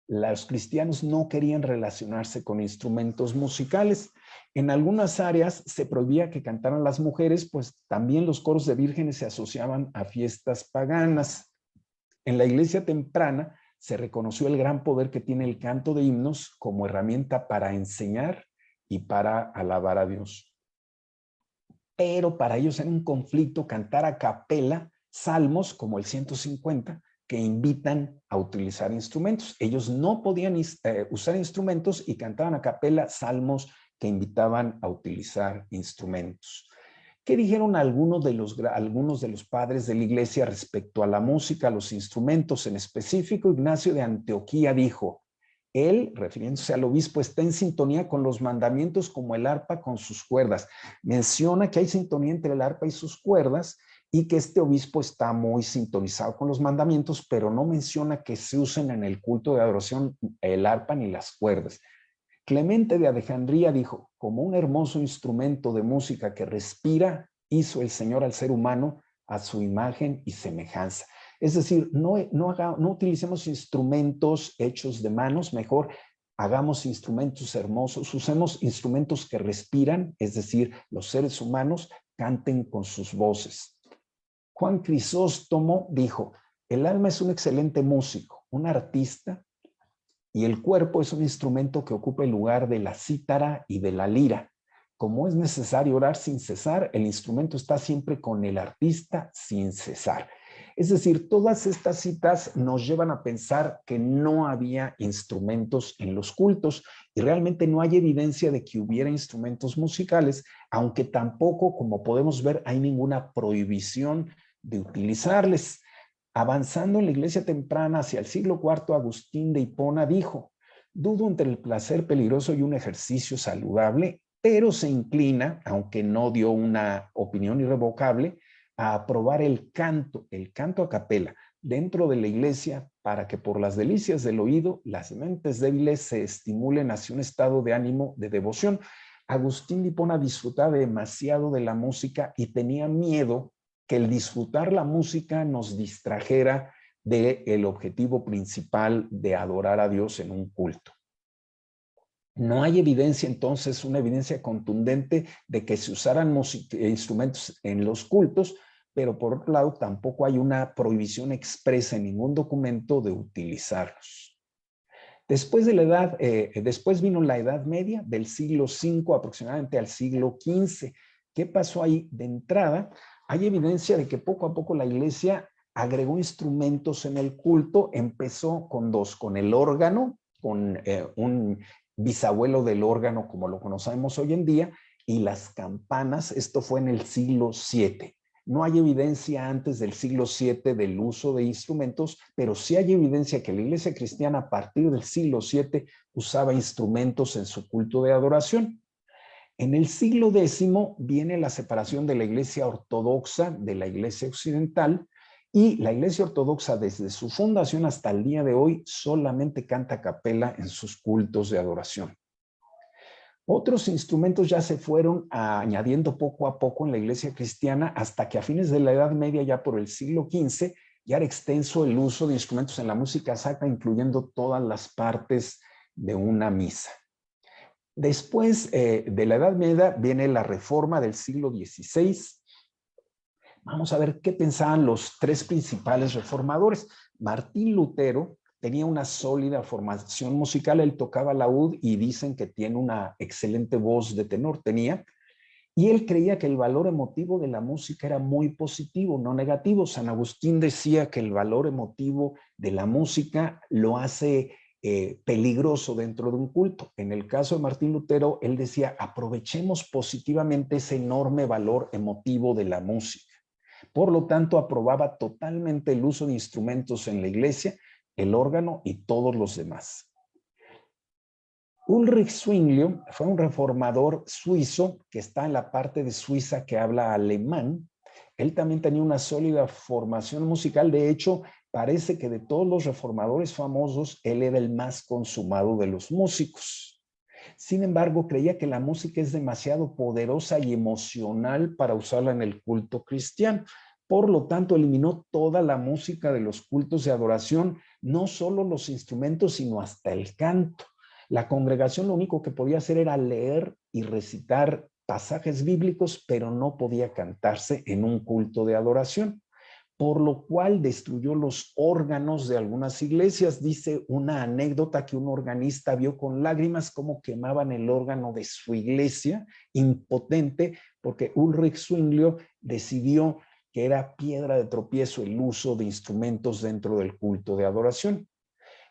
S2: Los cristianos no querían relacionarse con instrumentos musicales. En algunas áreas se prohibía que cantaran las mujeres, pues también los coros de vírgenes se asociaban a fiestas paganas. En la iglesia temprana se reconoció el gran poder que tiene el canto de himnos como herramienta para enseñar y para alabar a Dios. Pero para ellos era un conflicto cantar a capela salmos como el 150 que invitan a utilizar instrumentos. Ellos no podían usar instrumentos y cantaban a capela salmos que invitaban a utilizar instrumentos. ¿Qué dijeron algunos de los padres de la iglesia respecto a la música, a los instrumentos? En específico, Ignacio de Antioquía dijo, él, refiriéndose al obispo, está en sintonía con los mandamientos como el arpa con sus cuerdas. Menciona que hay sintonía entre el arpa y sus cuerdas y que este obispo está muy sintonizado con los mandamientos, pero no menciona que se usen en el culto de adoración el arpa ni las cuerdas. Clemente de Alejandría dijo, como un hermoso instrumento de música que respira, hizo el Señor al ser humano a su imagen y semejanza. Es decir, no utilicemos instrumentos hechos de manos, mejor hagamos instrumentos hermosos, usemos instrumentos que respiran, es decir, los seres humanos canten con sus voces. Juan Crisóstomo dijo, el alma es un excelente músico, un artista, y el cuerpo es un instrumento que ocupa el lugar de la cítara y de la lira. Como es necesario orar sin cesar, el instrumento está siempre con el artista sin cesar. Es decir, todas estas citas nos llevan a pensar que no había instrumentos en los cultos y realmente no hay evidencia de que hubiera instrumentos musicales, aunque tampoco, como podemos ver, hay ninguna prohibición de utilizarles. Avanzando en la iglesia temprana hacia el siglo IV, Agustín de Hipona dijo: dudo entre el placer peligroso y un ejercicio saludable, pero se inclina, aunque no dio una opinión irrevocable, a aprobar el canto a capela, dentro de la iglesia para que por las delicias del oído las mentes débiles se estimulen hacia un estado de ánimo de devoción. Agustín de Hipona disfrutaba demasiado de la música y tenía miedo que el disfrutar la música nos distrajera del objetivo principal de adorar a Dios en un culto. No hay evidencia, entonces, una evidencia contundente de que se usaran instrumentos en los cultos, pero por otro lado tampoco hay una prohibición expresa en ningún documento de utilizarlos. Después vino la Edad Media, del siglo V aproximadamente al siglo XV. ¿Qué pasó ahí? De entrada, hay evidencia de que poco a poco la iglesia agregó instrumentos en el culto. Empezó con dos, con el órgano, con un bisabuelo del órgano como lo conocemos hoy en día, y las campanas. Esto fue en el siglo VII. No hay evidencia antes del siglo VII del uso de instrumentos, pero sí hay evidencia que la iglesia cristiana a partir del siglo VII usaba instrumentos en su culto de adoración. En el siglo X viene la separación de la iglesia ortodoxa de la iglesia occidental, y la iglesia ortodoxa desde su fundación hasta el día de hoy solamente canta a capela en sus cultos de adoración. Otros instrumentos ya se fueron añadiendo poco a poco en la iglesia cristiana hasta que a fines de la Edad Media, ya por el siglo XV, ya era extenso el uso de instrumentos en la música sacra, incluyendo todas las partes de una misa. Después de la Edad Media viene la Reforma del siglo XVI. Vamos a ver qué pensaban los tres principales reformadores. Martín Lutero tenía una sólida formación musical, él tocaba laúd y dicen que tiene una excelente voz de tenor, y él creía que el valor emotivo de la música era muy positivo, no negativo. San Agustín decía que el valor emotivo de la música lo hace peligroso dentro de un culto. En el caso de Martín Lutero, él decía: aprovechemos positivamente ese enorme valor emotivo de la música. Por lo tanto, aprobaba totalmente el uso de instrumentos en la iglesia, el órgano y todos los demás. Ulrich Zwinglio fue un reformador suizo que está en la parte de Suiza que habla alemán. Él también tenía una sólida formación musical. De hecho, parece que de todos los reformadores famosos, él era el más consumado de los músicos. Sin embargo, creía que la música es demasiado poderosa y emocional para usarla en el culto cristiano. Por lo tanto, eliminó toda la música de los cultos de adoración, no solo los instrumentos, sino hasta el canto. La congregación lo único que podía hacer era leer y recitar pasajes bíblicos, pero no podía cantarse en un culto de adoración, por lo cual destruyó los órganos de algunas iglesias. Dice una anécdota que un organista vio con lágrimas cómo quemaban el órgano de su iglesia, impotente, porque Ulrich Zwinglio decidió que era piedra de tropiezo el uso de instrumentos dentro del culto de adoración.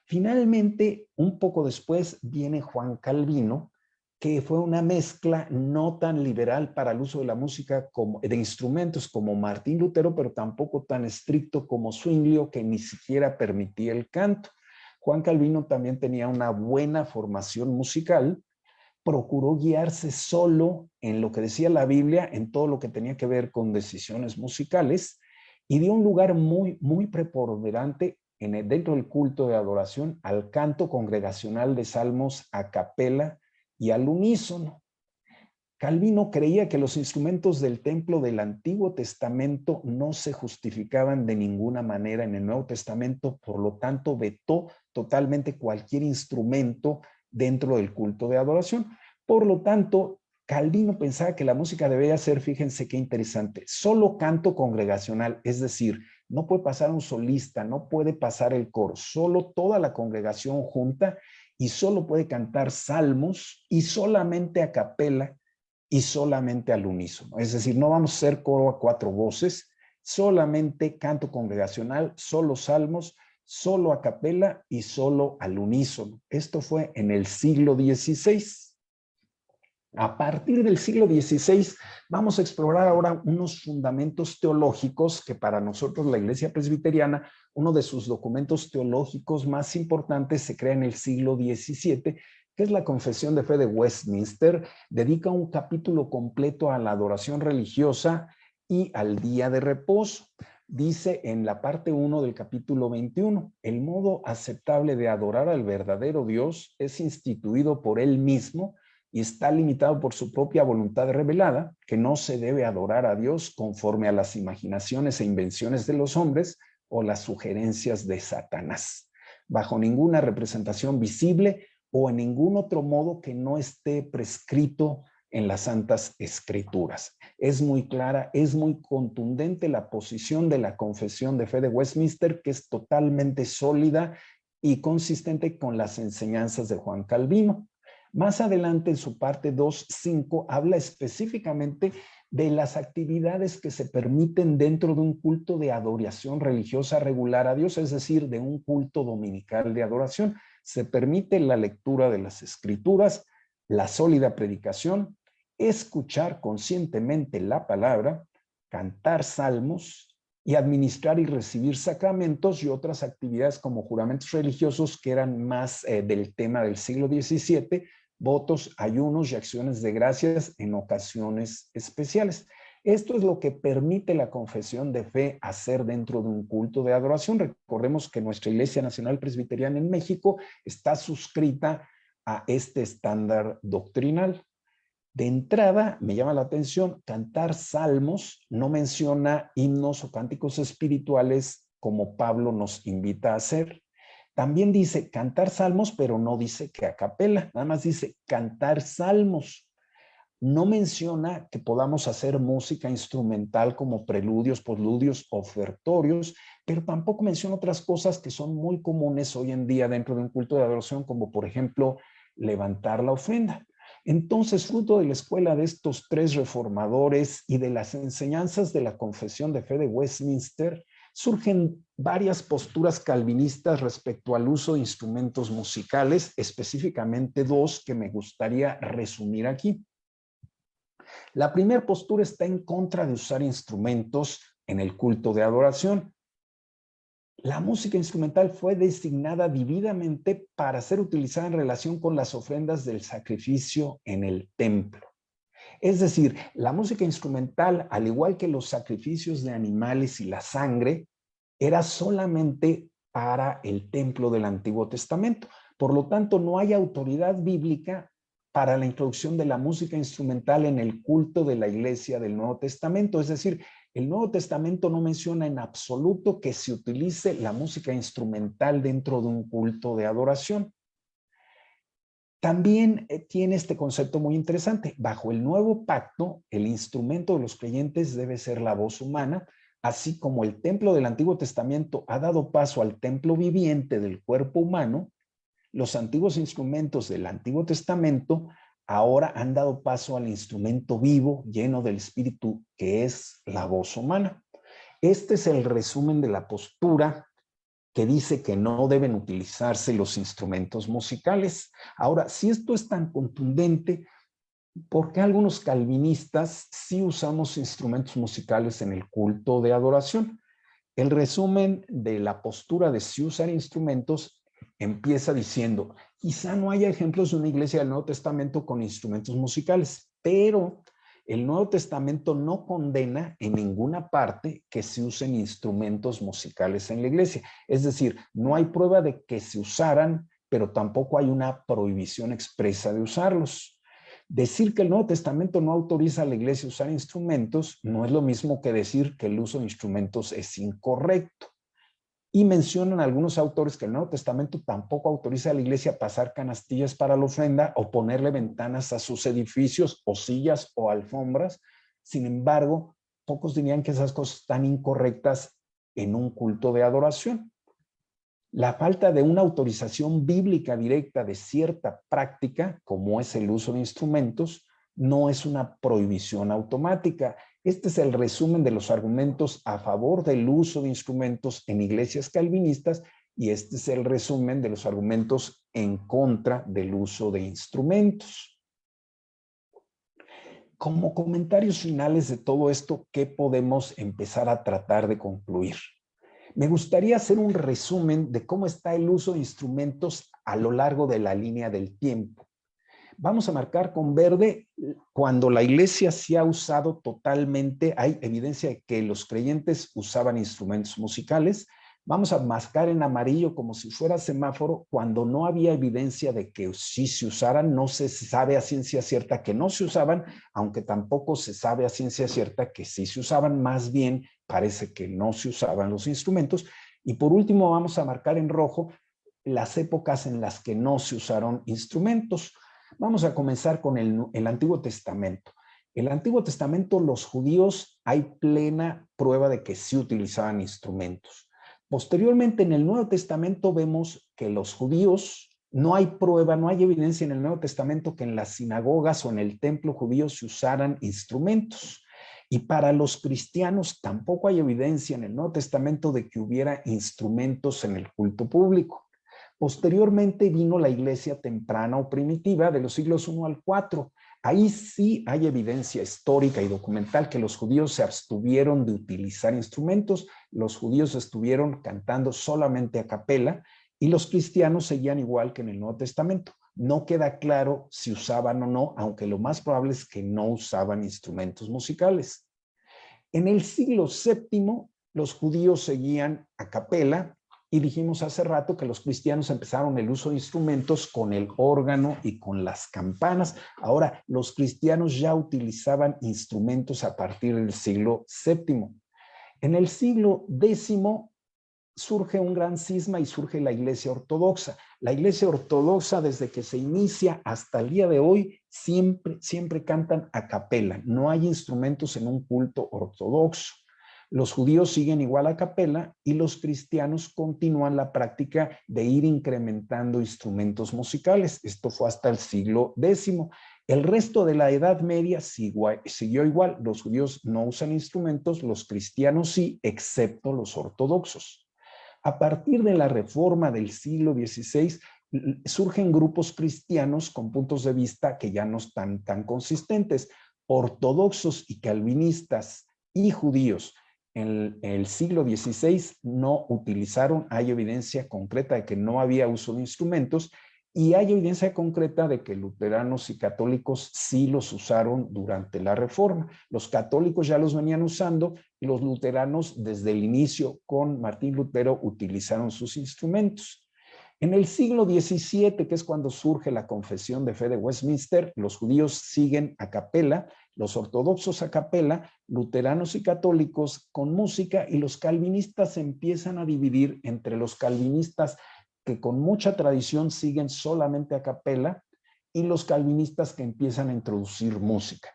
S2: Finalmente, un poco después, viene Juan Calvino, que fue una mezcla no tan liberal para el uso de la música de instrumentos como Martín Lutero, pero tampoco tan estricto como Zwinglio, que ni siquiera permitía el canto. Juan Calvino también tenía una buena formación musical, procuró guiarse solo en lo que decía la Biblia, en todo lo que tenía que ver con decisiones musicales, y dio un lugar muy, muy preponderante dentro del culto de adoración al canto congregacional de salmos a capela y al unísono. Calvino creía que los instrumentos del templo del Antiguo Testamento no se justificaban de ninguna manera en el Nuevo Testamento, por lo tanto vetó totalmente cualquier instrumento dentro del culto de adoración. Por lo tanto, Calvino pensaba que la música debía ser, fíjense qué interesante, solo canto congregacional, es decir, no puede pasar un solista, no puede pasar el coro, solo toda la congregación junta, y solo puede cantar salmos y solamente a capela y solamente al unísono. Es decir, no vamos a hacer coro a cuatro voces, solamente canto congregacional, solo salmos, solo a capela y solo al unísono. Esto fue en el siglo XVI. A partir del siglo XVI vamos a explorar ahora unos fundamentos teológicos que para nosotros la Iglesia Presbiteriana, uno de sus documentos teológicos más importantes se crea en el siglo XVII, que es la Confesión de Fe de Westminster. Dedica un capítulo completo a la adoración religiosa y al día de reposo. Dice en la parte 1 del capítulo 21, el modo aceptable de adorar al verdadero Dios es instituido por Él mismo y está limitado por su propia voluntad revelada, que no se debe adorar a Dios conforme a las imaginaciones e invenciones de los hombres o las sugerencias de Satanás, bajo ninguna representación visible o en ningún otro modo que no esté prescrito en las Santas Escrituras. Es muy clara, es muy contundente la posición de la Confesión de Fe de Westminster, que es totalmente sólida y consistente con las enseñanzas de Juan Calvino. Más adelante, en su parte 2.5, habla específicamente de las actividades que se permiten dentro de un culto de adoración religiosa regular a Dios, es decir, de un culto dominical de adoración. Se permite la lectura de las Escrituras, la sólida predicación, escuchar conscientemente la palabra, cantar salmos y administrar y recibir sacramentos y otras actividades como juramentos religiosos que eran más del tema del siglo XVII, votos, ayunos y acciones de gracias en ocasiones especiales. Esto es lo que permite la confesión de fe hacer dentro de un culto de adoración. Recordemos que nuestra Iglesia Nacional Presbiteriana en México está suscrita a este estándar doctrinal. De entrada, me llama la atención, cantar salmos no menciona himnos o cánticos espirituales como Pablo nos invita a hacer. También dice cantar salmos, pero no dice que a capela, nada más dice cantar salmos. No menciona que podamos hacer música instrumental como preludios, postludios, ofertorios, pero tampoco menciona otras cosas que son muy comunes hoy en día dentro de un culto de adoración, como por ejemplo levantar la ofrenda. Entonces, fruto de la escuela de estos tres reformadores y de las enseñanzas de la Confesión de Fe de Westminster, surgen varias posturas calvinistas respecto al uso de instrumentos musicales, específicamente dos que me gustaría resumir aquí. La primera postura está en contra de usar instrumentos en el culto de adoración. La música instrumental fue designada divinamente para ser utilizada en relación con las ofrendas del sacrificio en el templo. Es decir, la música instrumental, al igual que los sacrificios de animales y la sangre, era solamente para el templo del Antiguo Testamento. Por lo tanto, no hay autoridad bíblica para la introducción de la música instrumental en el culto de la Iglesia del Nuevo Testamento. Es decir, el Nuevo Testamento no menciona en absoluto que se utilice la música instrumental dentro de un culto de adoración. También tiene este concepto muy interesante. Bajo el nuevo pacto, el instrumento de los creyentes debe ser la voz humana, así como el templo del Antiguo Testamento ha dado paso al templo viviente del cuerpo humano. Los antiguos instrumentos del Antiguo Testamento ahora han dado paso al instrumento vivo, lleno del Espíritu, que es la voz humana. Este es el resumen de la postura que dice que no deben utilizarse los instrumentos musicales. Ahora, si esto es tan contundente, ¿por qué algunos calvinistas sí usamos instrumentos musicales en el culto de adoración? El resumen de la postura de sí usar instrumentos empieza diciendo, quizá no haya ejemplos de una iglesia del Nuevo Testamento con instrumentos musicales, pero el Nuevo Testamento no condena en ninguna parte que se usen instrumentos musicales en la iglesia. Es decir, no hay prueba de que se usaran, pero tampoco hay una prohibición expresa de usarlos. Decir que el Nuevo Testamento no autoriza a la iglesia a usar instrumentos no es lo mismo que decir que el uso de instrumentos es incorrecto. Y mencionan algunos autores que el Nuevo Testamento tampoco autoriza a la iglesia a pasar canastillas para la ofrenda o ponerle ventanas a sus edificios o sillas o alfombras. Sin embargo, pocos dirían que esas cosas están incorrectas en un culto de adoración. La falta de una autorización bíblica directa de cierta práctica, como es el uso de instrumentos, no es una prohibición automática. Este es el resumen de los argumentos a favor del uso de instrumentos en iglesias calvinistas y este es el resumen de los argumentos en contra del uso de instrumentos. Como comentarios finales de todo esto, ¿qué podemos empezar a tratar de concluir? Me gustaría hacer un resumen de cómo está el uso de instrumentos a lo largo de la línea del tiempo. Vamos a marcar con verde cuando la iglesia se ha usado totalmente, hay evidencia de que los creyentes usaban instrumentos musicales. Vamos a marcar en amarillo como si fuera semáforo cuando no había evidencia de que sí se usaran, no se sabe a ciencia cierta que no se usaban, aunque tampoco se sabe a ciencia cierta que sí se usaban, más bien parece que no se usaban los instrumentos. Y por último vamos a marcar en rojo las épocas en las que no se usaron instrumentos. Vamos a comenzar con el Antiguo Testamento. El Antiguo Testamento, los judíos, hay plena prueba de que sí utilizaban instrumentos. Posteriormente, en el Nuevo Testamento vemos que los judíos, no hay prueba, no hay evidencia en el Nuevo Testamento que en las sinagogas o en el templo judío se usaran instrumentos. Y para los cristianos tampoco hay evidencia en el Nuevo Testamento de que hubiera instrumentos en el culto público. Posteriormente vino la iglesia temprana o primitiva de los siglos I al IV. Ahí sí hay evidencia histórica y documental que los judíos se abstuvieron de utilizar instrumentos, los judíos estuvieron cantando solamente a capela y los cristianos seguían igual que en el Nuevo Testamento. No queda claro si usaban o no, aunque lo más probable es que no usaban instrumentos musicales. En el siglo VII, los judíos seguían a capela y dijimos hace rato que los cristianos empezaron el uso de instrumentos con el órgano y con las campanas. Ahora, los cristianos ya utilizaban instrumentos a partir del siglo VII. En el siglo X surge un gran cisma y surge la Iglesia Ortodoxa. La Iglesia Ortodoxa, desde que se inicia hasta el día de hoy, siempre cantan a capela. No hay instrumentos en un culto ortodoxo. Los judíos siguen igual a capela y los cristianos continúan la práctica de ir incrementando instrumentos musicales. Esto fue hasta el siglo X. El resto de la Edad Media siguió igual. Los judíos no usan instrumentos, los cristianos sí, excepto los ortodoxos. A partir de la reforma del siglo XVI, surgen grupos cristianos con puntos de vista que ya no están tan consistentes. Ortodoxos y calvinistas y judíos en el siglo XVI no utilizaron, hay evidencia concreta de que no había uso de instrumentos y hay evidencia concreta de que luteranos y católicos sí los usaron durante la Reforma. Los católicos ya los venían usando y los luteranos desde el inicio con Martín Lutero utilizaron sus instrumentos. En el siglo XVII, que es cuando surge la Confesión de Fe de Westminster, los judíos siguen a capela, los ortodoxos a capela, luteranos y católicos con música y los calvinistas se empiezan a dividir entre los calvinistas que con mucha tradición siguen solamente a capela y los calvinistas que empiezan a introducir música.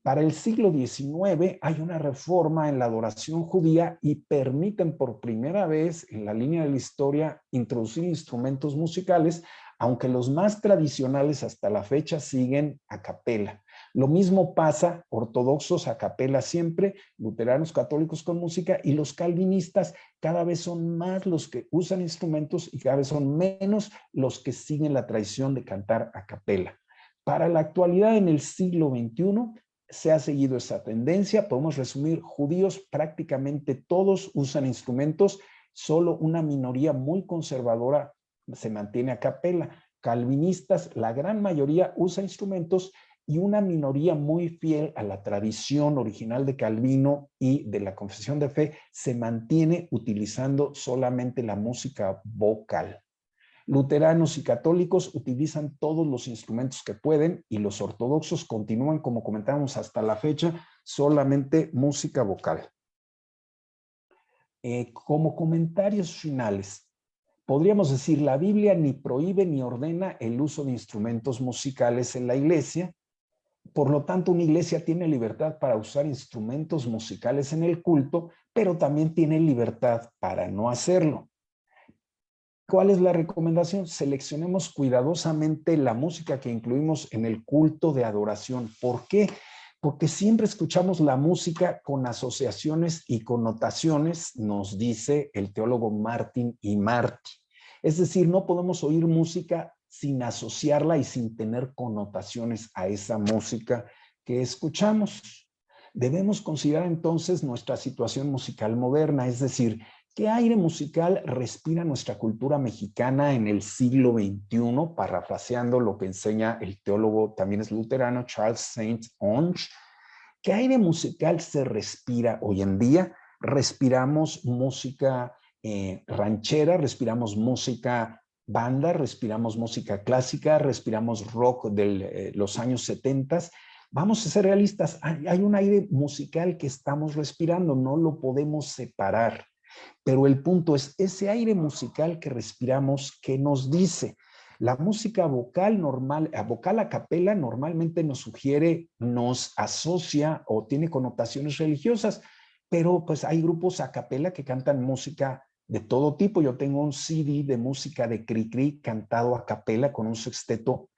S2: Para el siglo XIX hay una reforma en la adoración judía y permiten por primera vez en la línea de la historia introducir instrumentos musicales, aunque los más tradicionales hasta la fecha siguen a capela. Lo mismo pasa, ortodoxos a capela siempre, luteranos católicos con música y los calvinistas cada vez son más los que usan instrumentos y cada vez son menos los que siguen la tradición de cantar a capela. Para la actualidad en el siglo XXI se ha seguido esa tendencia, podemos resumir, judíos prácticamente todos usan instrumentos, solo una minoría muy conservadora se mantiene a capela. Calvinistas, la gran mayoría usa instrumentos y una minoría muy fiel a la tradición original de Calvino y de la Confesión de Fe se mantiene utilizando solamente la música vocal. Luteranos y católicos utilizan todos los instrumentos que pueden y los ortodoxos continúan, como comentamos hasta la fecha, solamente música vocal. Como comentarios finales, podríamos decir, la Biblia ni prohíbe ni ordena el uso de instrumentos musicales en la iglesia. Por lo tanto, una iglesia tiene libertad para usar instrumentos musicales en el culto, pero también tiene libertad para no hacerlo. ¿Cuál es la recomendación? Seleccionemos cuidadosamente la música que incluimos en el culto de adoración. ¿Por qué? Porque siempre escuchamos la música con asociaciones y connotaciones, nos dice el teólogo Martin y Marty. Es decir, no podemos oír música sin asociarla y sin tener connotaciones a esa música que escuchamos. Debemos considerar entonces nuestra situación musical moderna, es decir, ¿qué aire musical respira nuestra cultura mexicana en el siglo XXI? Parafraseando lo que enseña el teólogo, también es luterano, Charles Saint-Onge. ¿Qué aire musical se respira hoy en día? Respiramos música ranchera, respiramos música banda, respiramos música clásica, respiramos rock de los años 70. Vamos a ser realistas, hay un aire musical que estamos respirando, no lo podemos separar. Pero el punto es, ese aire musical que respiramos, ¿qué nos dice? La música vocal normal, vocal a capela normalmente nos sugiere, nos asocia o tiene connotaciones religiosas, pero pues hay grupos a capela que cantan música de todo tipo. Yo tengo un CD de música de Cricri cantado a capela con un sexteto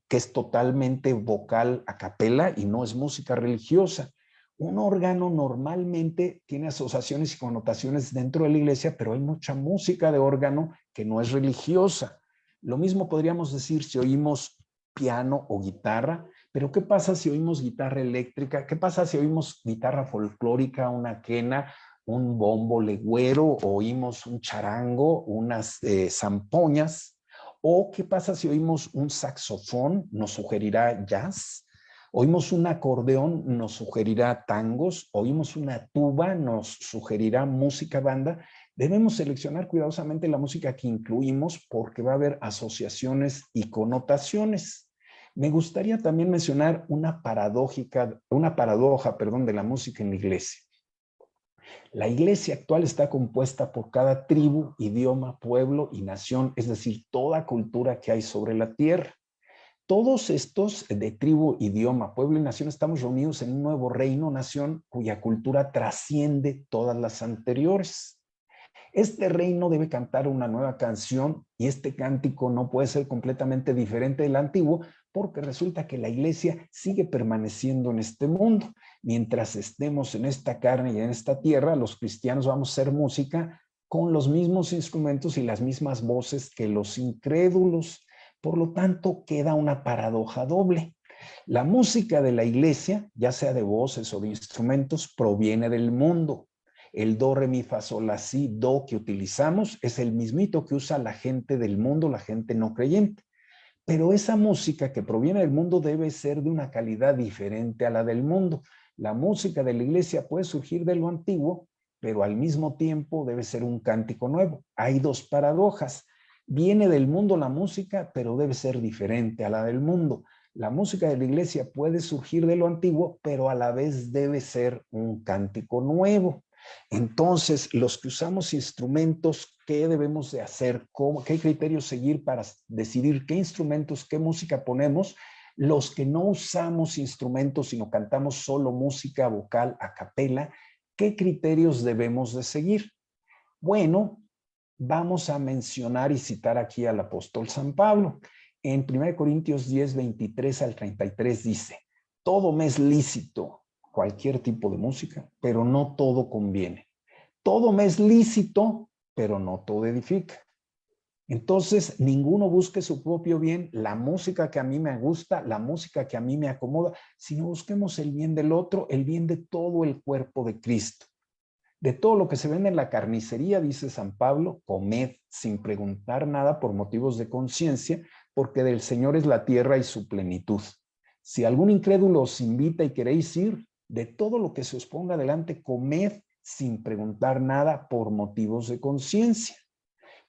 S2: que es totalmente vocal a capela y no es música religiosa. Un órgano normalmente tiene asociaciones y connotaciones dentro de la iglesia, pero hay mucha música de órgano que no es religiosa. Lo mismo podríamos decir si oímos piano o guitarra, pero ¿qué pasa si oímos guitarra eléctrica? ¿Qué pasa si oímos guitarra folclórica, una quena, un bombo legüero, o oímos un charango, unas zampoñas? ¿O qué pasa si oímos un saxofón? ¿Nos sugerirá jazz? Oímos un acordeón, nos sugerirá tangos. Oímos una tuba, nos sugerirá música banda. Debemos seleccionar cuidadosamente la música que incluimos porque va a haber asociaciones y connotaciones. Me gustaría también mencionar una paradoja, de la música en la iglesia. La iglesia actual está compuesta por cada tribu, idioma, pueblo y nación, es decir, toda cultura que hay sobre la tierra. Todos estos de tribu, idioma, pueblo y nación estamos reunidos en un nuevo reino, nación, cuya cultura trasciende todas las anteriores. Este reino debe cantar una nueva canción y este cántico no puede ser completamente diferente del antiguo porque resulta que la iglesia sigue permaneciendo en este mundo. Mientras estemos en esta carne y en esta tierra, los cristianos vamos a hacer música con los mismos instrumentos y las mismas voces que los incrédulos. Por lo tanto, queda una paradoja doble. La música de la iglesia, ya sea de voces o de instrumentos, proviene del mundo. El do, re, mi, fa, sol, la, si, do que utilizamos es el mismito que usa la gente del mundo, la gente no creyente. Pero esa música que proviene del mundo debe ser de una calidad diferente a la del mundo. La música de la iglesia puede surgir de lo antiguo, pero al mismo tiempo debe ser un cántico nuevo. Hay dos paradojas. Viene del mundo la música, pero debe ser diferente a la del mundo. La música de la iglesia puede surgir de lo antiguo, pero a la vez debe ser un cántico nuevo. Entonces, los que usamos instrumentos, ¿qué debemos de hacer? ¿Qué criterios seguir para decidir qué instrumentos, qué música ponemos? Los que no usamos instrumentos, sino cantamos solo música vocal a capela, ¿qué criterios debemos de seguir? Bueno, vamos a mencionar y citar aquí al apóstol San Pablo. En 1 Corintios 10, 23 al 33 dice, todo me es lícito, cualquier tipo de música, pero no todo conviene. Todo me es lícito, pero no todo edifica. Entonces, ninguno busque su propio bien, la música que a mí me gusta, la música que a mí me acomoda, sino busquemos el bien del otro, el bien de todo el cuerpo de Cristo. De todo lo que se vende en la carnicería, dice San Pablo, comed sin preguntar nada por motivos de conciencia, porque del Señor es la tierra y su plenitud. Si algún incrédulo os invita y queréis ir, de todo lo que se os ponga delante, comed sin preguntar nada por motivos de conciencia.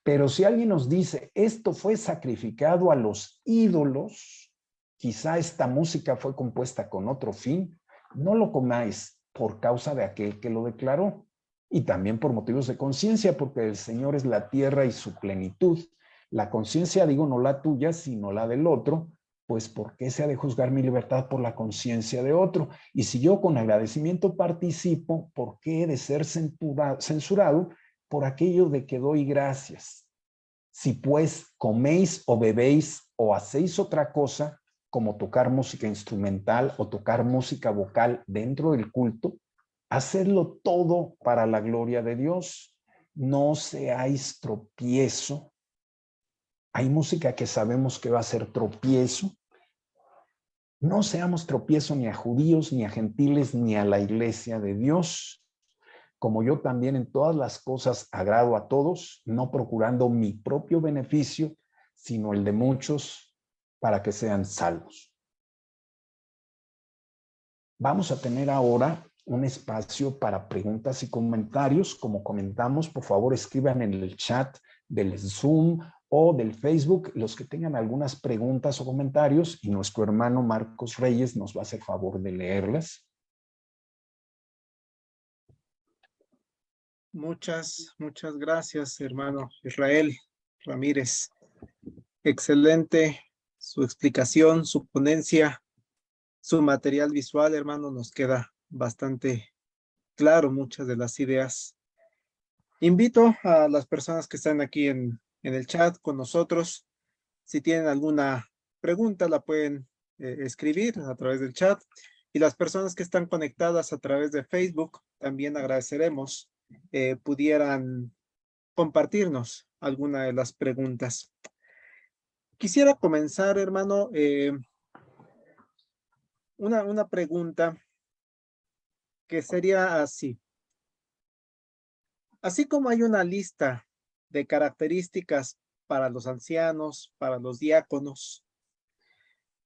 S2: Pero si alguien nos dice, esto fue sacrificado a los ídolos, quizá esta música fue compuesta con otro fin, no lo comáis por causa de aquel que lo declaró. Y también por motivos de conciencia, porque el Señor es la tierra y su plenitud. La conciencia, digo, no la tuya, sino la del otro, pues ¿por qué se ha de juzgar mi libertad por la conciencia de otro? Y si yo con agradecimiento participo, ¿por qué he de ser censurado por aquello de que doy gracias? Si pues coméis o bebéis o hacéis otra cosa, como tocar música instrumental o tocar música vocal dentro del culto, hacedlo todo para la gloria de Dios. No seáis tropiezo. Hay música que sabemos que va a ser tropiezo. No seamos tropiezo ni a judíos, ni a gentiles, ni a la iglesia de Dios. Como yo también en todas las cosas agrado a todos, no procurando mi propio beneficio, sino el de muchos, para que sean salvos. Vamos a tener ahora un espacio para preguntas y comentarios. Como comentamos, por favor escriban en el chat del Zoom o del Facebook los que tengan algunas preguntas o comentarios, y nuestro hermano Marcos Reyes nos va a hacer favor de leerlas.
S1: Muchas gracias, hermano Israel Ramírez. Excelente su explicación, su ponencia, su material visual, hermano, nos queda bastante claro muchas de las ideas. Invito a las personas que están aquí en el chat con nosotros. Si tienen alguna pregunta, la pueden escribir a través del chat. Y las personas que están conectadas a través de Facebook, también agradeceremos pudieran compartirnos alguna de las preguntas. Quisiera comenzar, hermano, una pregunta que sería así. Así como hay una lista de características para los ancianos, para los diáconos,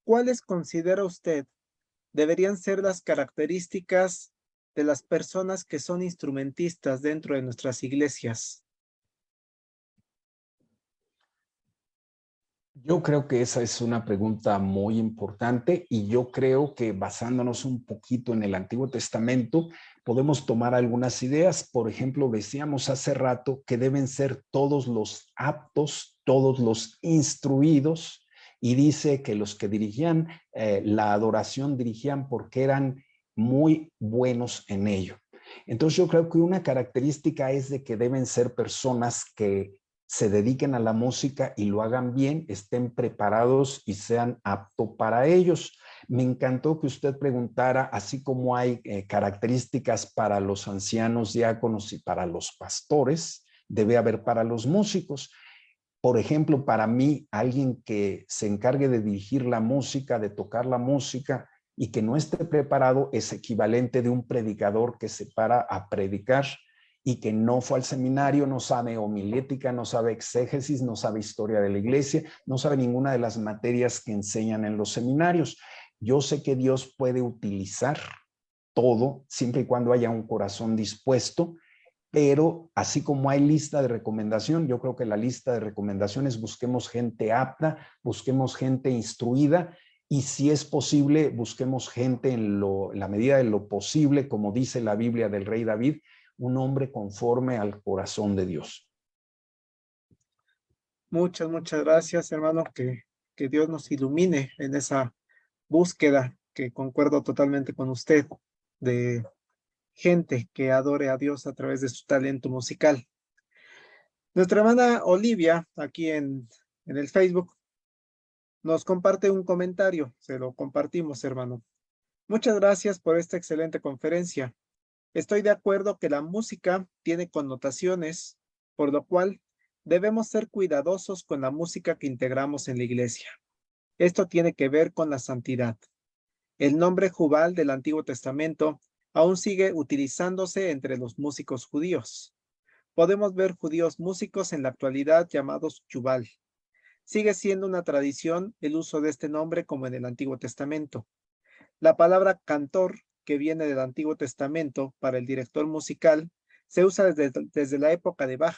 S1: ¿cuáles considera usted deberían ser las características de las personas que son instrumentistas dentro de nuestras iglesias?
S2: Yo creo que esa es una pregunta muy importante, y yo creo que basándonos un poquito en el Antiguo Testamento podemos tomar algunas ideas. Por ejemplo, decíamos hace rato que deben ser todos los aptos, todos los instruidos, y dice que los que dirigían la adoración dirigían porque eran muy buenos en ello. Entonces yo creo que una característica es de que deben ser personas que se dediquen a la música y lo hagan bien, estén preparados y sean aptos para ellos. Me encantó que usted preguntara, así como hay características para los ancianos diáconos y para los pastores, debe haber para los músicos. Por ejemplo, para mí, alguien que se encargue de dirigir la música, de tocar la música y que no esté preparado, es equivalente de un predicador que se para a predicar y que no fue al seminario, no sabe homilética, no sabe exégesis, no sabe historia de la iglesia, no sabe ninguna de las materias que enseñan en los seminarios. Yo sé que Dios puede utilizar todo siempre y cuando haya un corazón dispuesto, pero así como hay lista de recomendación, yo creo que la lista de recomendaciones: busquemos gente apta, busquemos gente instruida, y si es posible, busquemos gente en la medida de lo posible, como dice la Biblia del rey David, un hombre conforme al corazón de Dios.
S1: Muchas gracias, hermano, que Dios nos ilumine en esa búsqueda, que concuerdo totalmente con usted, de gente que adore a Dios a través de su talento musical. Nuestra hermana Olivia, aquí en el Facebook, nos comparte un comentario. Se lo compartimos, hermano. Muchas gracias por esta excelente conferencia. Estoy de acuerdo que la música tiene connotaciones, por lo cual debemos ser cuidadosos con la música que integramos en la iglesia. Esto tiene que ver con la santidad. El nombre Jubal del Antiguo Testamento aún sigue utilizándose entre los músicos judíos. Podemos ver judíos músicos en la actualidad llamados Jubal. Sigue siendo una tradición el uso de este nombre como en el Antiguo Testamento. La palabra cantor, que viene del Antiguo Testamento para el director musical, se usa desde la época de Bach.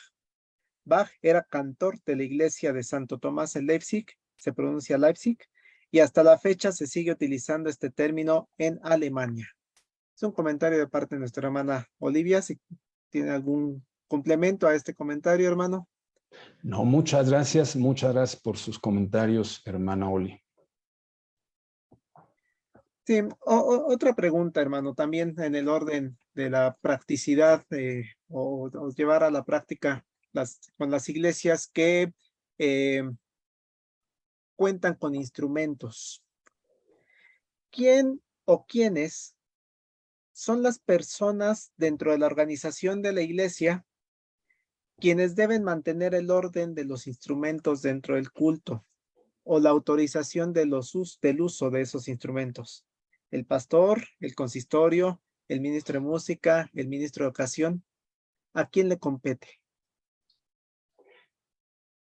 S1: Bach era cantor de la iglesia de Santo Tomás en Leipzig, se pronuncia Leipzig, y hasta la fecha se sigue utilizando este término en Alemania. Es un comentario de parte de nuestra hermana Olivia. Si tiene algún complemento a este comentario, hermano.
S2: No, muchas gracias por sus comentarios, hermana Oli.
S1: Sí, otra pregunta, hermano, también en el orden de la practicidad o llevar a la práctica con las iglesias, ¿qué eh, cuentan con instrumentos. ¿Quién o quiénes son las personas dentro de la organización de la iglesia quienes deben mantener el orden de los instrumentos dentro del culto o la autorización de del uso de esos instrumentos? ¿El pastor, el consistorio, el ministro de música, el ministro de ocasión? ¿A quién le compete?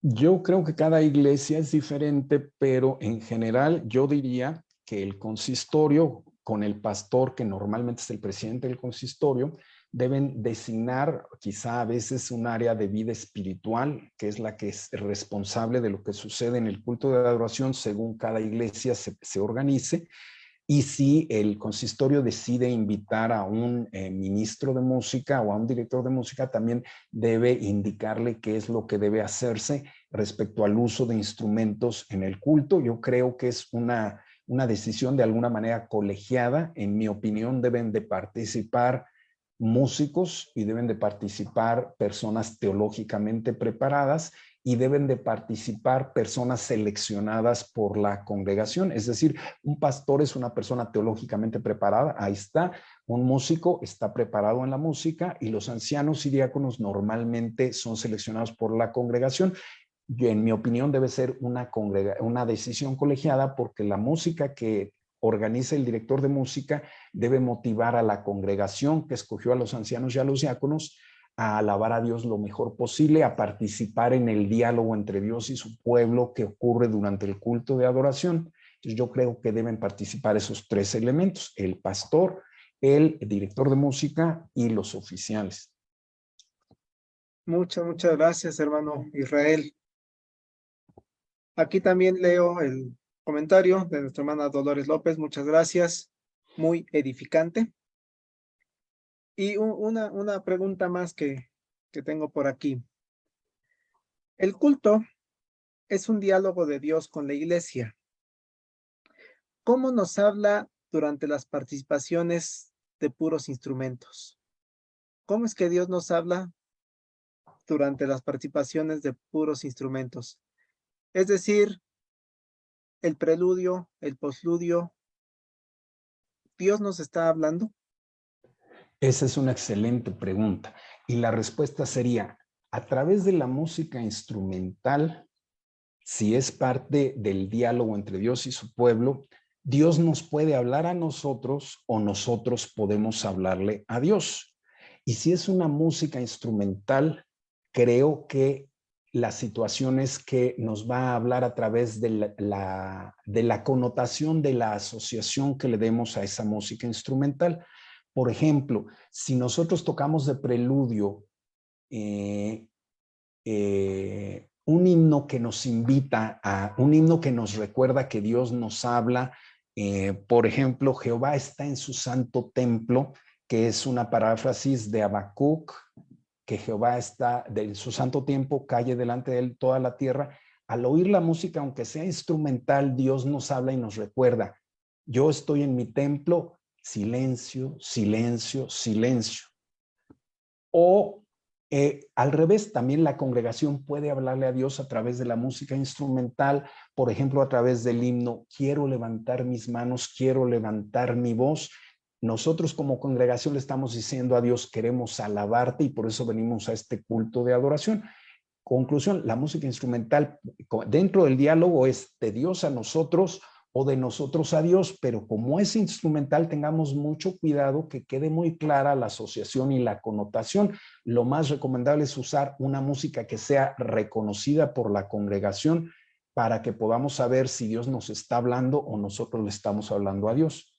S2: Yo creo que cada iglesia es diferente, pero en general yo diría que el consistorio con el pastor, que normalmente es el presidente del consistorio, deben designar quizá a veces un área de vida espiritual, que es la que es responsable de lo que sucede en el culto de adoración según cada iglesia se organice. Y si el consistorio decide invitar a un ministro de música o a un director de música, también debe indicarle qué es lo que debe hacerse respecto al uso de instrumentos en el culto. Yo creo que es una decisión de alguna manera colegiada. En mi opinión, deben de participar músicos y deben de participar personas teológicamente preparadas y deben de participar personas seleccionadas por la congregación. Es decir, un pastor es una persona teológicamente preparada, ahí está. Un músico está preparado en la música y los ancianos y diáconos normalmente son seleccionados por la congregación. Y en mi opinión debe ser una decisión colegiada porque la música que organiza el director de música debe motivar a la congregación que escogió a los ancianos y a los diáconos a alabar a Dios lo mejor posible, a participar en el diálogo entre Dios y su pueblo que ocurre durante el culto de adoración. Entonces yo creo que deben participar esos tres elementos: el pastor, el director de música y los oficiales.
S1: Muchas gracias, hermano Israel. Aquí también leo el comentario de nuestra hermana Dolores López. Muchas gracias. Muy edificante. Y una pregunta más que tengo por aquí. El culto es un diálogo de Dios con la iglesia. ¿Cómo nos habla durante las participaciones de puros instrumentos? ¿Cómo es que Dios nos habla durante las participaciones de puros instrumentos? Es decir, el preludio, el postludio, ¿Dios nos está hablando?
S2: Esa es una excelente pregunta. Y la respuesta sería, a través de la música instrumental, si es parte del diálogo entre Dios y su pueblo, Dios nos puede hablar a nosotros o nosotros podemos hablarle a Dios. Y si es una música instrumental, creo que la situación es que nos va a hablar a través de la connotación de la asociación que le demos a esa música instrumental. Por ejemplo, si nosotros tocamos de preludio un himno que nos invita un himno que nos recuerda que Dios nos habla, por ejemplo, Jehová está en su santo templo, que es una paráfrasis de Habacuc, que Jehová está en su santo templo, calle delante de él toda la tierra. Al oír la música, aunque sea instrumental, Dios nos habla y nos recuerda, yo estoy en mi templo, silencio, silencio, silencio. O al revés, también la congregación puede hablarle a Dios a través de la música instrumental, por ejemplo, a través del himno, quiero levantar mis manos, quiero levantar mi voz. Nosotros como congregación le estamos diciendo a Dios, queremos alabarte y por eso venimos a este culto de adoración. Conclusión, la música instrumental dentro del diálogo es de Dios a nosotros o de nosotros a Dios, pero como es instrumental, tengamos mucho cuidado que quede muy clara la asociación y la connotación. Lo más recomendable es usar una música que sea reconocida por la congregación para que podamos saber si Dios nos está hablando o nosotros le estamos hablando a Dios.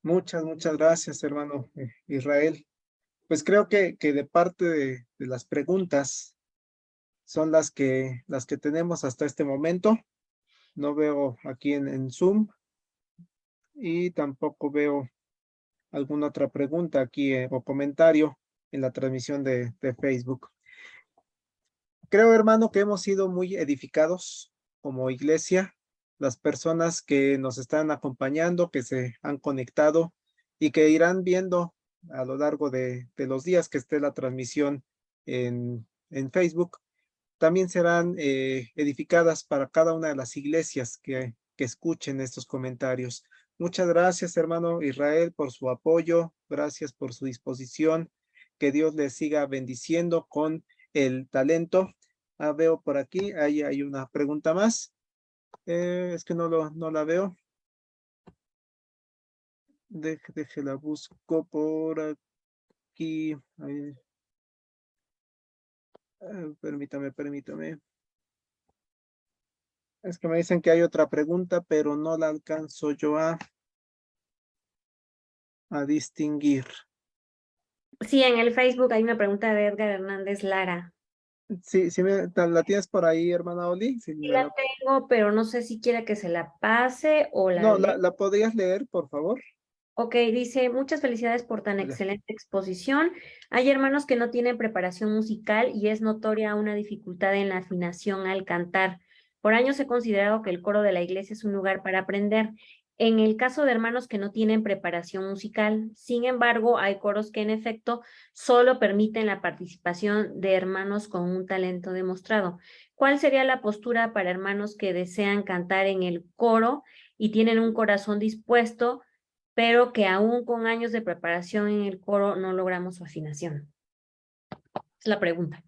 S1: Muchas gracias, hermano Israel. Pues creo que de parte de las preguntas son las que tenemos hasta este momento. No veo aquí en Zoom y tampoco veo alguna otra pregunta aquí o comentario en la transmisión de Facebook. Creo, hermano, que hemos sido muy edificados como iglesia, las personas que nos están acompañando, que se han conectado y que irán viendo a lo largo de los días que esté la transmisión en Facebook. también serán edificadas para cada una de las iglesias que escuchen estos comentarios. Muchas gracias, hermano Israel, por su apoyo. Gracias por su disposición. Que Dios les siga bendiciendo con el talento. Veo por aquí, ahí hay una pregunta más. Es que no la veo. La busco por aquí. Ahí. Permítame. Es que me dicen que hay otra pregunta, pero no la alcanzo yo a distinguir.
S3: Sí, en el Facebook hay una pregunta de Edgar Hernández Lara.
S1: Sí, ¿la tienes por ahí, hermana Oli? Sí,
S3: Sí la tengo, pero no sé si quiere que se la pase o la
S1: No,
S3: lea.
S1: ¿la podrías leer, por favor?
S3: Ok, dice, muchas felicidades por tan
S1: Ya.
S3: excelente exposición. Hay hermanos que no tienen preparación musical y es notoria una dificultad en la afinación al cantar. Por años he considerado que el coro de la iglesia es un lugar para aprender. En el caso de hermanos que no tienen preparación musical, sin embargo, hay coros que en efecto solo permiten la participación de hermanos con un talento demostrado. ¿Cuál sería la postura para hermanos que desean cantar en el coro y tienen un corazón dispuesto, pero que aún con años de preparación en el coro no logramos su afinación? Es la pregunta.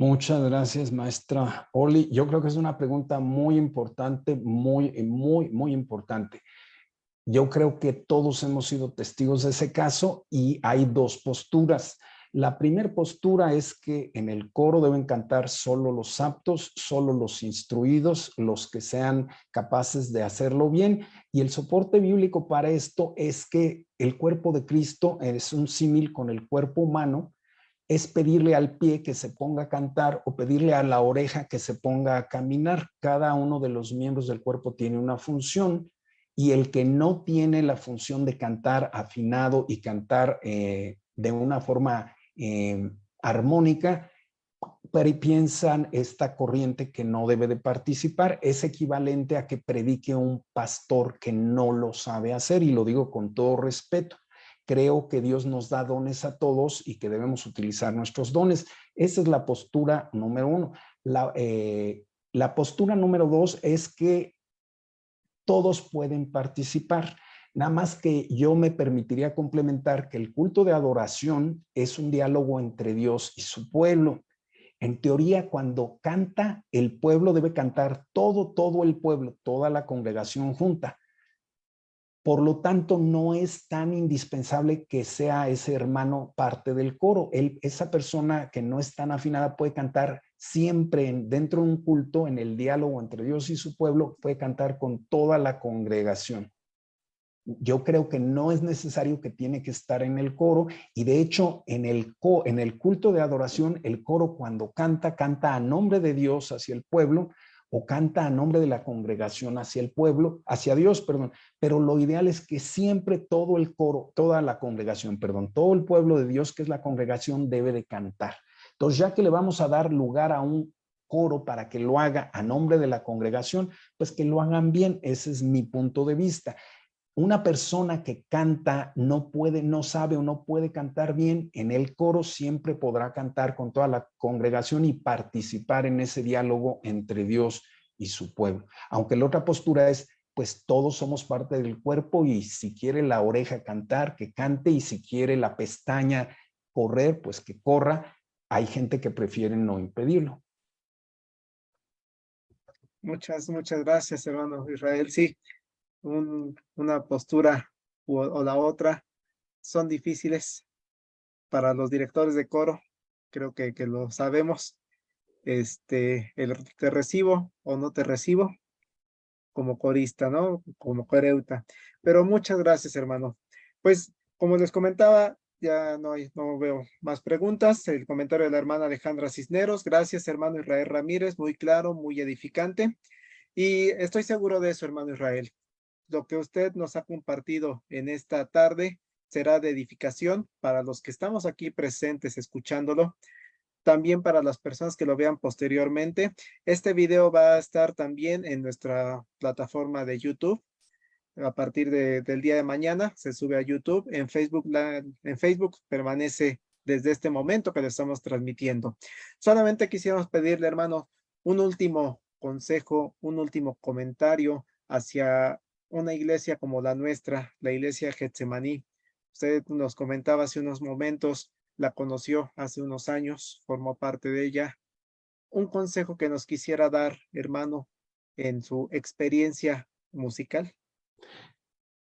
S2: Muchas gracias, maestra Oli. Yo creo que es una pregunta muy importante, muy importante. Yo creo que todos hemos sido testigos de ese caso y hay dos posturas. La primera postura es que en el coro deben cantar solo los aptos, solo los instruidos, los que sean capaces de hacerlo bien. Y el soporte bíblico para esto es que el cuerpo de Cristo es un símil con el cuerpo humano. Es pedirle al pie que se ponga a cantar o pedirle a la oreja que se ponga a caminar. Cada uno de los miembros del cuerpo tiene una función y el que no tiene la función de cantar afinado y cantar de una forma armónica, pero piensan esta corriente que no debe de participar, es equivalente a que predique un pastor que no lo sabe hacer, y lo digo con todo respeto. Creo que Dios nos da dones a todos y que debemos utilizar nuestros dones. Esa es la postura número uno. La postura número dos es que todos pueden participar. Nada más que yo me permitiría complementar que el culto de adoración es un diálogo entre Dios y su pueblo. En teoría, cuando canta, el pueblo debe cantar todo el pueblo, toda la congregación junta. Por lo tanto, no es tan indispensable que sea ese hermano parte del coro. Esa persona que no es tan afinada puede cantar siempre dentro de un culto, en el diálogo entre Dios y su pueblo, puede cantar con toda la congregación. Yo creo que no es necesario que tiene que estar en el coro, y de hecho en el culto de adoración, el coro cuando canta a nombre de Dios hacia el pueblo, o canta a nombre de la congregación hacia el pueblo, hacia Dios, perdón, pero lo ideal es que siempre todo el coro, toda la congregación, perdón, todo el pueblo de Dios que es la congregación debe de cantar. Entonces, ya que le vamos a dar lugar a un coro para que lo haga a nombre de la congregación, pues que lo hagan bien. Ese es mi punto de vista. Una persona que canta no sabe o no puede cantar bien, en el coro siempre podrá cantar con toda la congregación y participar en ese diálogo entre Dios y su pueblo. Aunque la otra postura es, pues todos somos parte del cuerpo, y si quiere la oreja cantar, que cante, y si quiere la pestaña correr, pues que corra. Hay gente que prefiere no impedirlo.
S1: Muchas gracias, hermano Israel. Sí, una postura o la otra son difíciles para los directores de coro. Creo que lo sabemos. Te recibo o no te recibo como corista, ¿no? Como coreuta. Pero muchas gracias, hermano. Pues, como les comentaba, ya no veo más preguntas. El comentario de la hermana Alejandra Cisneros. Gracias, hermano Israel Ramírez. Muy claro, muy edificante. Y estoy seguro de eso, hermano Israel. Lo que usted nos ha compartido en esta tarde será de edificación para los que estamos aquí presentes escuchándolo, también para las personas que lo vean posteriormente. Este video va a estar también en nuestra plataforma de YouTube. A partir del día de mañana se sube a YouTube. En Facebook permanece desde este momento que lo estamos transmitiendo. Solamente quisiéramos pedirle, hermano, un último consejo, un último comentario hacia una iglesia como la nuestra, la iglesia Getsemaní. Usted nos comentaba hace unos momentos, la conoció hace unos años, formó parte de ella. Un consejo que nos quisiera dar, hermano, en su experiencia musical.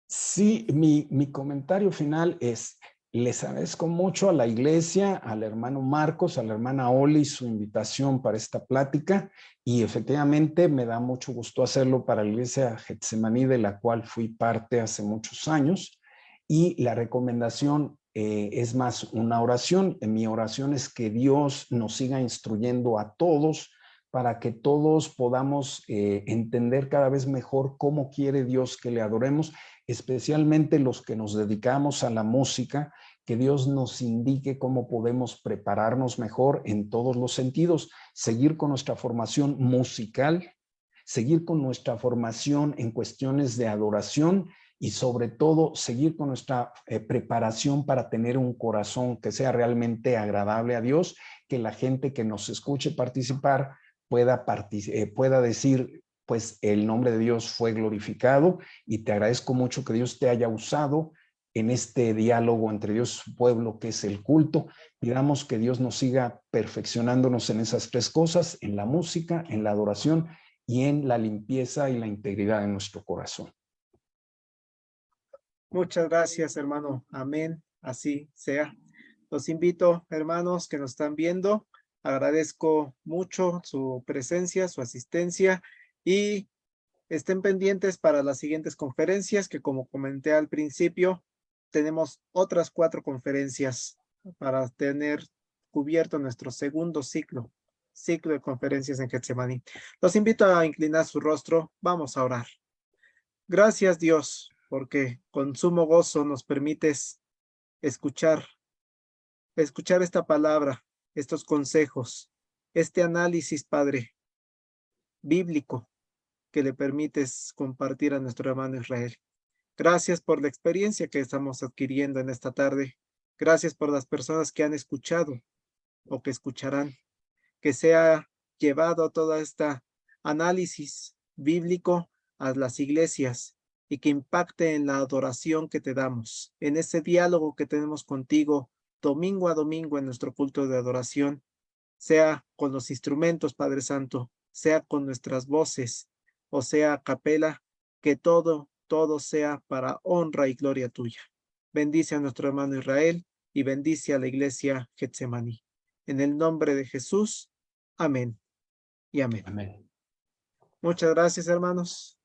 S2: Sí, mi comentario final es, les agradezco mucho a la iglesia, al hermano Marcos, a la hermana Oli, su invitación para esta plática, y efectivamente me da mucho gusto hacerlo para la iglesia Getsemaní, de la cual fui parte hace muchos años, y la recomendación es más una oración. Mi oración es que Dios nos siga instruyendo a todos para que todos podamos entender cada vez mejor cómo quiere Dios que le adoremos, especialmente los que nos dedicamos a la música, que Dios nos indique cómo podemos prepararnos mejor en todos los sentidos, seguir con nuestra formación musical, seguir con nuestra formación en cuestiones de adoración y sobre todo seguir con nuestra preparación para tener un corazón que sea realmente agradable a Dios, que la gente que nos escuche participar pueda decir, pues el nombre de Dios fue glorificado, y te agradezco mucho que Dios te haya usado en este diálogo entre Dios y su pueblo, que es el culto. Pidamos que Dios nos siga perfeccionándonos en esas tres cosas, en la música, en la adoración y en la limpieza y la integridad de nuestro corazón.
S1: Muchas gracias, hermano. Amén. Así sea. Los invito, hermanos que nos están viendo. Agradezco mucho su presencia, su asistencia, y estén pendientes para las siguientes conferencias que, como comenté al principio, tenemos otras 4 conferencias para tener cubierto nuestro segundo ciclo de conferencias en Getsemaní. Los invito a inclinar su rostro. Vamos a orar. Gracias, Dios, porque con sumo gozo nos permites escuchar esta palabra, estos consejos, este análisis, Padre, bíblico, que le permites compartir a nuestro hermano Israel. Gracias por la experiencia que estamos adquiriendo en esta tarde. Gracias por las personas que han escuchado o que escucharán, que se ha llevado toda esta análisis bíblico a las iglesias y que impacte en la adoración que te damos, en ese diálogo que tenemos contigo domingo a domingo en nuestro culto de adoración, sea con los instrumentos, Padre Santo, sea con nuestras voces o sea a capela, que todo sea para honra y gloria tuya. Bendice a nuestro hermano Israel y bendice a la iglesia Getsemaní. En el nombre de Jesús, amén y amén.
S2: Amén.
S1: Muchas gracias, hermanos.